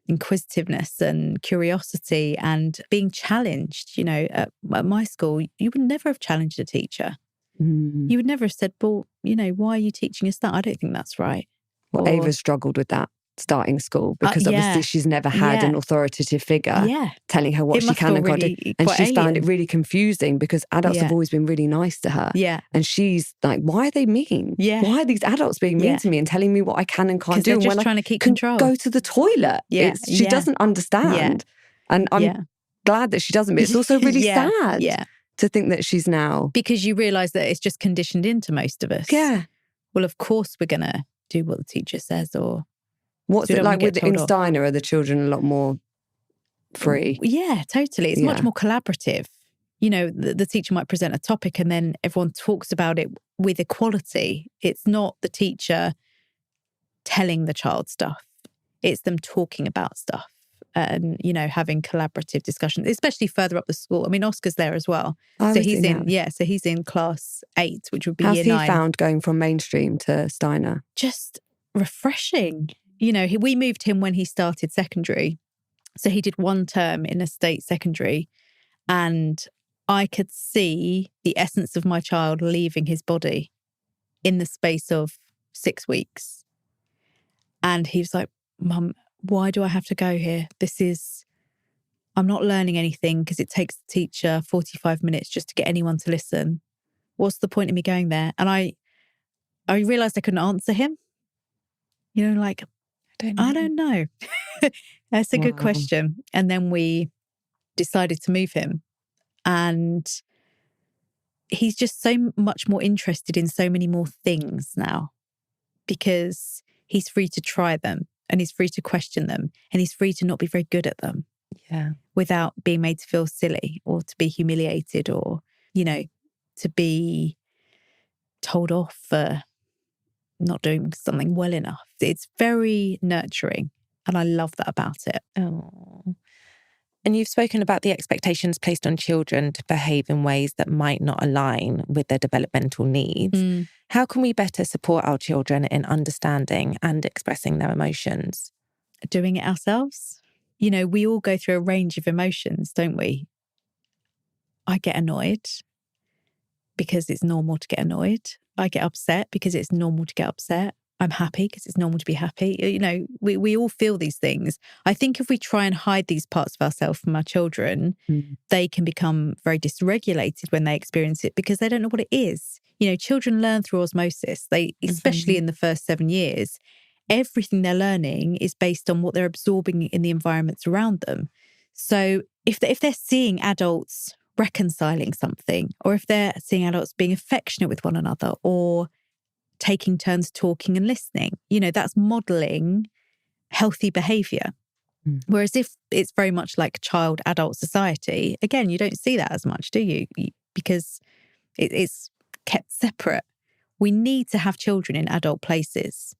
inquisitiveness and curiosity and being challenged? You know, at my school, you would never have challenged a teacher. You would never have said, well, you know, why are you teaching us that? I don't think that's right. Well, Ava struggled with that starting school because obviously she's never had an authoritative figure telling her what she can and can't do. And she's found it really confusing because adults have always been really nice to her. Yeah. And she's like, why are they mean? Yeah. Why are these adults being mean to me and telling me what I can and can't do? They're just when trying to keep control. Go to the toilet. Yeah. She doesn't understand. And I'm glad that she doesn't, but it's also really sad to think that she's now. Because you realise that it's just conditioned into most of us. Yeah. Well, of course we're going to do what the teacher says, or... What's it like in Steiner? Are the children a lot more free? Yeah, totally. It's much more collaborative. You know, the teacher might present a topic and then everyone talks about it with equality. It's not the teacher telling the child stuff. It's them talking about stuff and, you know, having collaborative discussions, especially further up the school. I mean, Oscar's there as well. So he's in class 8, which would be year 9. How's he found going from mainstream to Steiner? Just refreshing. You know, we moved him when he started secondary. So he did 1 term in a state secondary, and I could see the essence of my child leaving his body in the space of 6 weeks. And he was like, Mum, why do I have to go here? I'm not learning anything because it takes the teacher 45 minutes just to get anyone to listen. What's the point of me going there? And I realised I couldn't answer him. You know, like, I don't know. That's a good question. And then we decided to move him. And he's just so much more interested in so many more things now because he's free to try them and he's free to question them and he's free to not be very good at them. Yeah. without being made to feel silly or to be humiliated or, to be told off for not doing something well enough. It's very nurturing, and I love that about it. Oh. And you've spoken about the expectations placed on children to behave in ways that might not align with their developmental needs. How can we better support our children in understanding and expressing their emotions? Doing it ourselves. We all go through a range of emotions, don't we? I get annoyed because it's normal to get annoyed. I get upset because it's normal to get upset. I'm happy because it's normal to be happy. We all feel these things. I think if we try and hide these parts of ourselves from our children, they can become very dysregulated when they experience it because they don't know what it is. Children learn through osmosis. Especially in the first 7 years, everything they're learning is based on what they're absorbing in the environments around them. So if they're seeing adults reconciling something, or if they're seeing adults being affectionate with one another, or taking turns talking and listening, that's modeling healthy behavior. Whereas if it's very much like child-adult society, again, you don't see that as much, do you? Because it's kept separate. We need to have children in adult places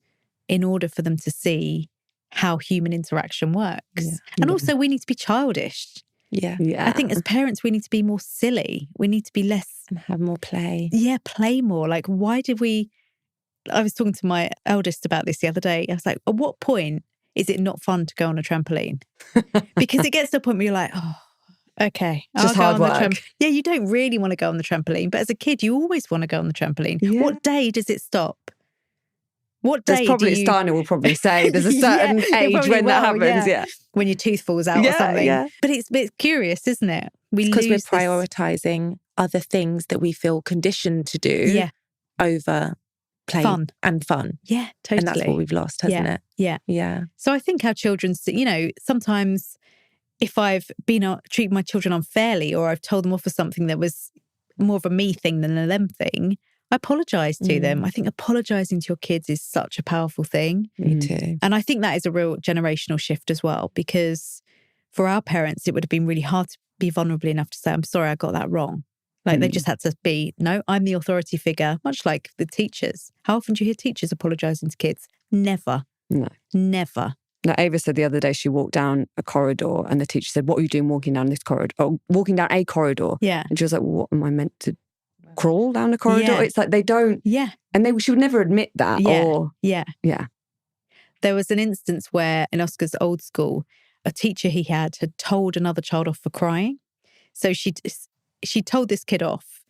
in order for them to see how human interaction works. Yeah. And also we need to be childish. Yeah. I think as parents, we need to be more silly. We need to be less... And have more play. Yeah, play more. Like, why did we... I was talking to my eldest about this the other day. I was like, at what point is it not fun to go on a trampoline? Because it gets to a point where you're like, oh, okay. Just hard work. Yeah, you don't really want to go on the trampoline. But as a kid, you always want to go on the trampoline. Yeah. What day does it stop? What day Steiner will probably say there's a certain age when that happens. Yeah. When your tooth falls out or something. Yeah. But it's curious, isn't it? Because we're prioritising other things that we feel conditioned to do over play and fun. Yeah, totally. And that's what we've lost, hasn't it? Yeah. So I think our children, sometimes if I've treated my children unfairly, or I've told them off for something that was more of a me thing than a them thing, I apologise to them. I think apologising to your kids is such a powerful thing. Me too. And I think that is a real generational shift as well, because for our parents, it would have been really hard to be vulnerable enough to say, I'm sorry, I got that wrong. Like they just had to be, no, I'm the authority figure, much like the teachers. How often do you hear teachers apologising to kids? Never. No. Never. Now, Ava said the other day she walked down a corridor and the teacher said, what are you doing walking down this corridor? Or walking down a corridor. Yeah. And she was like, well, what am I meant to crawl down a corridor? Yeah. It's like they don't. Yeah. And she would never admit that. Yeah. Yeah. There was an instance where in Oscar's old school, a teacher he had told another child off for crying. So she told this kid off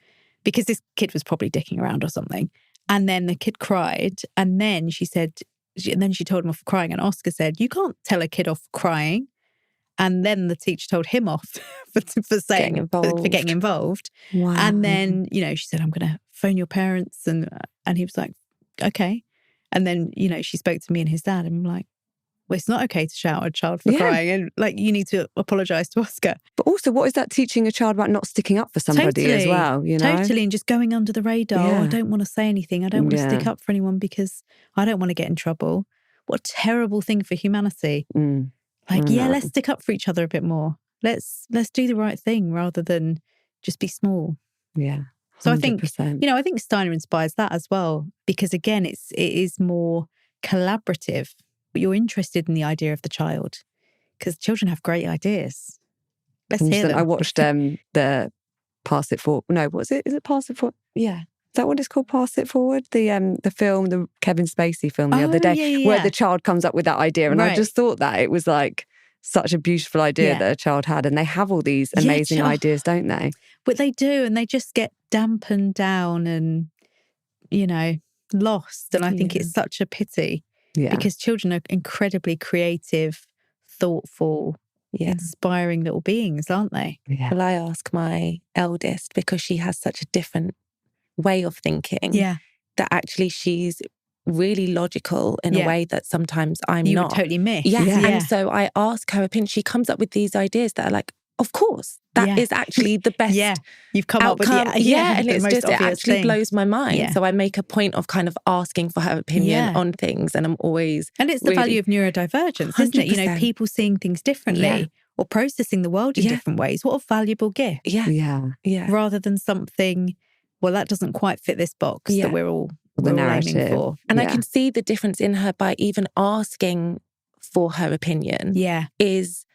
because this kid was probably dicking around or something. And then the kid cried. And then she told him off for crying. And Oscar said, you can't tell a kid off for crying. And then the teacher told him off for getting involved. Wow. And then, she said, I'm going to phone your parents. And he was like, okay. And then, she spoke to me and his dad. And I'm like, well, it's not okay to shout at a child for crying. And you need to apologise to Oscar. But also, what is that teaching a child about not sticking up for somebody as well? Totally. And just going under the radar. Yeah. I don't want to say anything. I don't want to stick up for anyone because I don't want to get in trouble. What a terrible thing for humanity. Let's stick up for each other a bit more. Let's do the right thing rather than just be small. Yeah. 100%. So I think Steiner inspires that as well, because again, it is more collaborative. But you're interested in the idea of the child because children have great ideas. Let's hear them. I watched the Pass It Forward. No, what is it? Is it Pass It Forward? Yeah. Is that what it's called? Pass It Forward? The film, the Kevin Spacey film the other day, where the child comes up with that idea. And I just thought that it was like such a beautiful idea that a child had. And they have all these amazing ideas, don't they? But they do. And they just get dampened down and, lost. And I think it's such a pity. Yeah. Because children are incredibly creative, thoughtful, inspiring little beings, aren't they? Yeah. Well, I ask my eldest because she has such a different way of thinking. Yeah. That actually she's really logical in a way that sometimes I'm you not. Would totally miss. Yeah. And so I ask her opinion. She comes up with these ideas that are like, of course, that is actually the best you've come outcome. Up with and it's just, it actually thing. blows my mind. Yeah. So I make a point of kind of asking for her opinion on things, and I'm always And it's the value of neurodivergence, 100%. Isn't it? People seeing things differently or processing the world in different ways. What a valuable gift. Yeah. Rather than something, well, that doesn't quite fit this box that we're all aiming for. And I can see the difference in her by even asking for her opinion. Is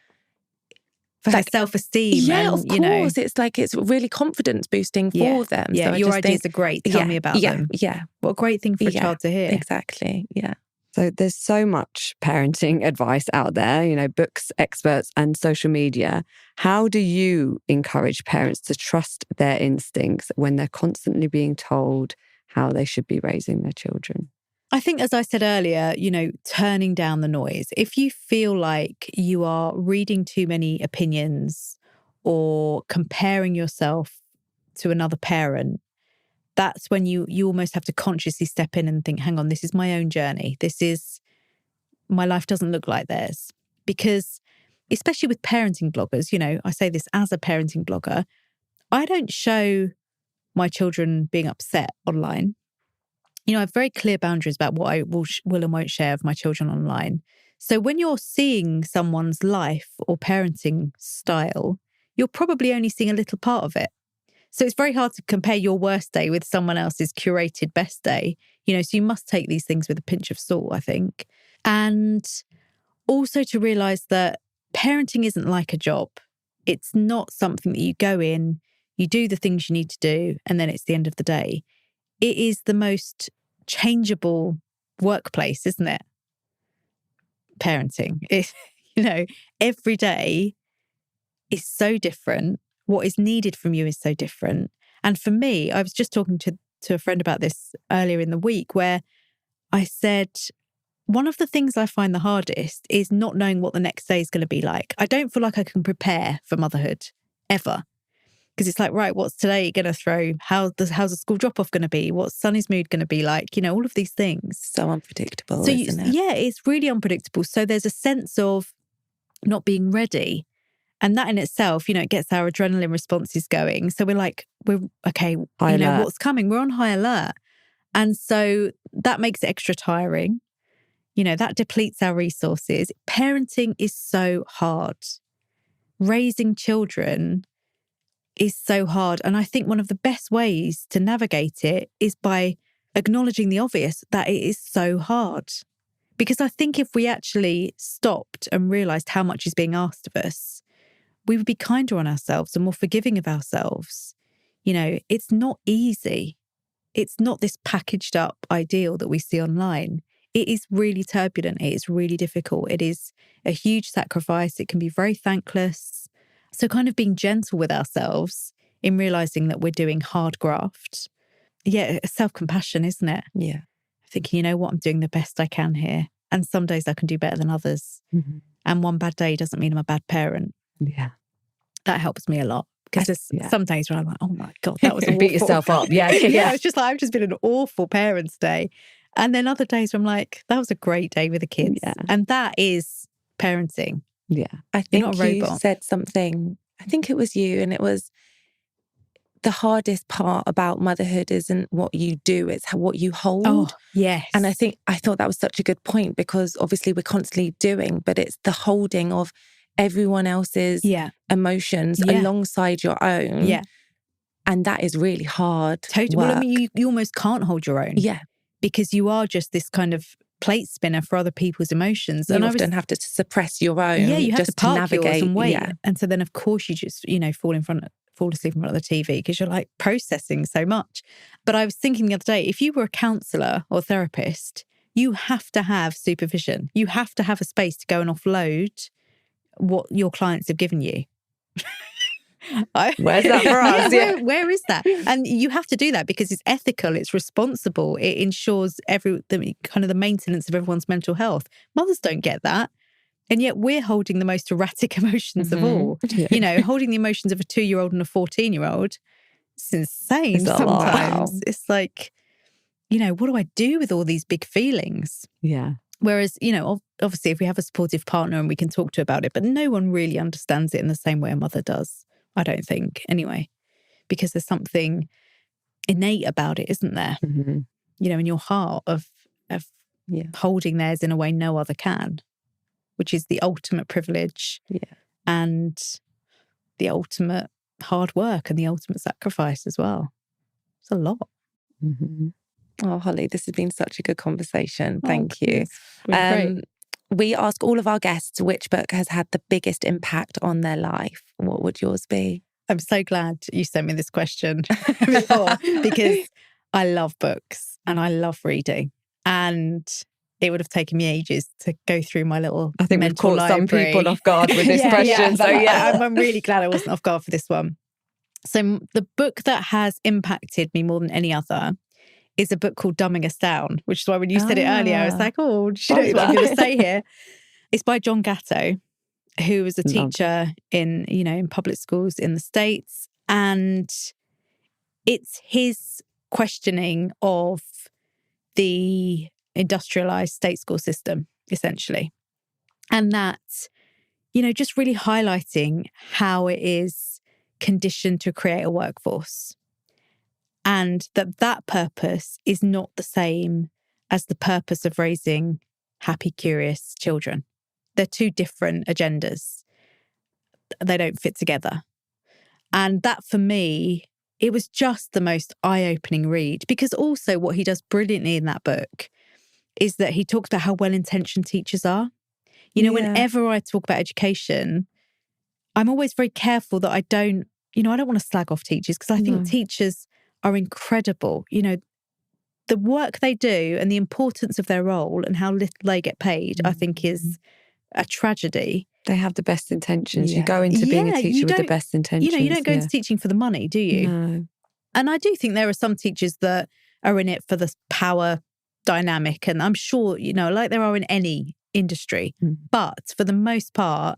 for her self-esteem. Yeah, and, of course. It's like it's really confidence boosting for them. Yeah, so your ideas are great. Tell me about them. Yeah. What a great thing for a child to hear. Exactly. Yeah. So there's so much parenting advice out there, books, experts, and social media. How do you encourage parents to trust their instincts when they're constantly being told how they should be raising their children? I think, as I said earlier, turning down the noise. If you feel like you are reading too many opinions or comparing yourself to another parent, that's when you almost have to consciously step in and think, hang on, this is my own journey. My life doesn't look like theirs. Because especially with parenting bloggers, I say this as a parenting blogger, I don't show my children being upset online. I have very clear boundaries about what I will and won't share of my children online. So when you're seeing someone's life or parenting style, you're probably only seeing a little part of it. So it's very hard to compare your worst day with someone else's curated best day. So you must take these things with a pinch of salt, I think. And also to realize that parenting isn't like a job. It's not something that you go in, you do the things you need to do, and then it's the end of the day. It is the most changeable workplace, isn't it? Parenting. Every day is so different. What is needed from you is so different. And for me, I was just talking to a friend about this earlier in the week where I said, one of the things I find the hardest is not knowing what the next day is going to be like. I don't feel like I can prepare for motherhood ever. Because it's like, right, what's today going to throw? How's the school drop-off going to be? What's Sonny's mood going to be like? All of these things. So unpredictable, isn't it? Yeah, it's really unpredictable. So there's a sense of not being ready. And that in itself, it gets our adrenaline responses going. So we're okay, what's coming? We're on high alert. And so that makes it extra tiring. That depletes our resources. Parenting is so hard. Raising children is so hard. And I think one of the best ways to navigate it is by acknowledging the obvious, that it is so hard. Because I think if we actually stopped and realised how much is being asked of us, we would be kinder on ourselves and more forgiving of ourselves. It's not easy. It's not this packaged up ideal that we see online. It is really turbulent. It is really difficult. It is a huge sacrifice. It can be very thankless. So kind of being gentle with ourselves in realising that we're doing hard graft. Yeah, self-compassion, isn't it? Yeah. Thinking, I'm doing the best I can here. And some days I can do better than others. Mm-hmm. And one bad day doesn't mean I'm a bad parent. Yeah. That helps me a lot. Because there's some days where I'm like, oh my God, that was awful. Beat yourself up. Yeah. It's just like, I've just been an awful parent today. And then other days where I'm like, that was a great day with the kids. Yeah. And that is parenting. Yeah. I think you said something, I think it was you, and it was the hardest part about motherhood isn't what you do, it's what you hold. Oh, yes. And I thought that was such a good point, because obviously we're constantly doing, but it's the holding of everyone else's emotions alongside your own. Yeah. And that is really hard. Totally. Work. Well, I mean, you almost can't hold your own. Yeah. Because you are just this kind of plate spinner for other people's emotions. You often have to suppress your own. Yeah, you have just to park navigate yours and wait. Yeah. And so then, of course, you just, fall asleep in front of the TV because you're like processing so much. But I was thinking the other day, if you were a counsellor or therapist, you have to have supervision. You have to have a space to go and offload what your clients have given you. Where's that for us? Where is that? And you have to do that because it's ethical, it's responsible, it ensures the maintenance of everyone's mental health. Mothers don't get that. And yet we're holding the most erratic emotions of all. Yeah. Holding the emotions of a 2-year-old and a 14-year-old. It's insane sometimes. It's like, what do I do with all these big feelings? Yeah. Whereas, obviously if we have a supportive partner and we can talk to about it, but no one really understands it in the same way a mother does. I don't think, anyway, because there's something innate about it, isn't there? Mm-hmm. In your heart of holding theirs in a way no other can, which is the ultimate privilege and the ultimate hard work and the ultimate sacrifice as well. It's a lot. Mm-hmm. Oh, Hollie, this has been such a good conversation. Thank you. It's been great. We ask all of our guests which book has had the biggest impact on their life. What would yours be? I'm so glad you sent me this question before, because I love books and I love reading. And it would have taken me ages to go through my little I think we've mental caught some library. people off guard with this question. So I'm really glad I wasn't off guard for this one. So the book that has impacted me more than any other is a book called Dumbing Us Down, which is why when you said it earlier, I was like, oh, she knows what I'm going to say here. It's by John Gatto, who was a teacher in public schools in the States. And it's his questioning of the industrialized state school system, essentially. And that, just really highlighting how it is conditioned to create a workforce. And that purpose is not the same as the purpose of raising happy, curious children. They're two different agendas. They don't fit together. And that, for me, it was just the most eye-opening read, because also what he does brilliantly in that book is that he talks about how well-intentioned teachers are. Whenever I talk about education, I'm always very careful that I don't want to slag off teachers, because I think teachers are incredible. The work they do and the importance of their role and how little they get paid, I think is a tragedy. They have the best intentions. You go into being a teacher with the best intentions. You don't go into teaching for the money, do you? No. And I do think there are some teachers that are in it for the power dynamic. And I'm sure, like there are in any industry. But for the most part,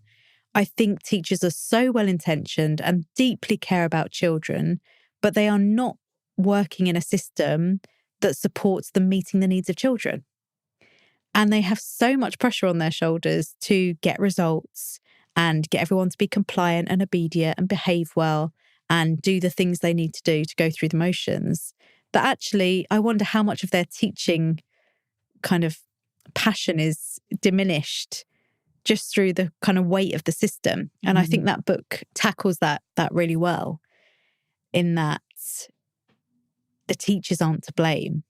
I think teachers are so well-intentioned and deeply care about children, but they are not working in a system that supports them meeting the needs of children. And they have so much pressure on their shoulders to get results and get everyone to be compliant and obedient and behave well and do the things they need to do to go through the motions, that actually I wonder how much of their teaching kind of passion is diminished just through the kind of weight of the system. And I think that book tackles that really well, in that the teachers aren't to blame.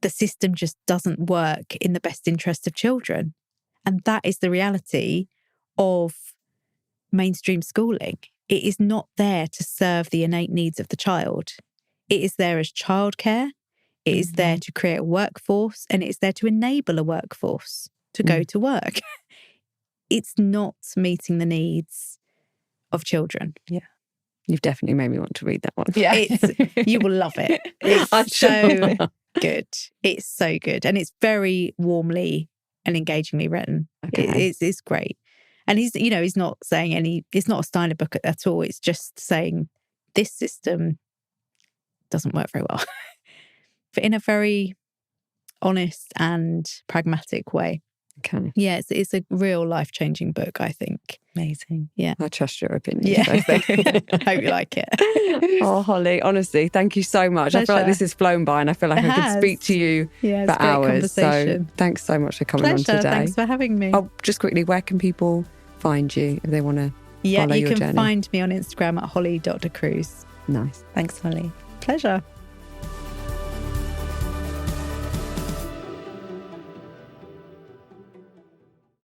The system just doesn't work in the best interest of children. And that is the reality of mainstream schooling. It is not there to serve the innate needs of the child. It is there as childcare. It is there to create a workforce, and it is there to enable a workforce to go to work. It's not meeting the needs of children. Yeah. You've definitely made me want to read that one. Yeah. You will love it. It's so good. It's so good. And it's very warmly and engagingly written. Okay. It's great. And he's not saying it's not a Steiner book at all. It's just saying this system doesn't work very well. But in a very honest and pragmatic way. Okay. Yeah, it's a real life-changing book, I think. Amazing. Yeah. I trust your opinion. Yeah. I hope you like it. Oh, Hollie, honestly, thank you so much. Pleasure. I feel like this has flown by, and I feel like I could speak to you for hours. So thanks so much for coming on today. Thanks for having me. Oh, just quickly, where can people find you if they want to follow your journey? You can find me on Instagram at Hollie de Cruz. Nice. Thanks, Hollie. Pleasure.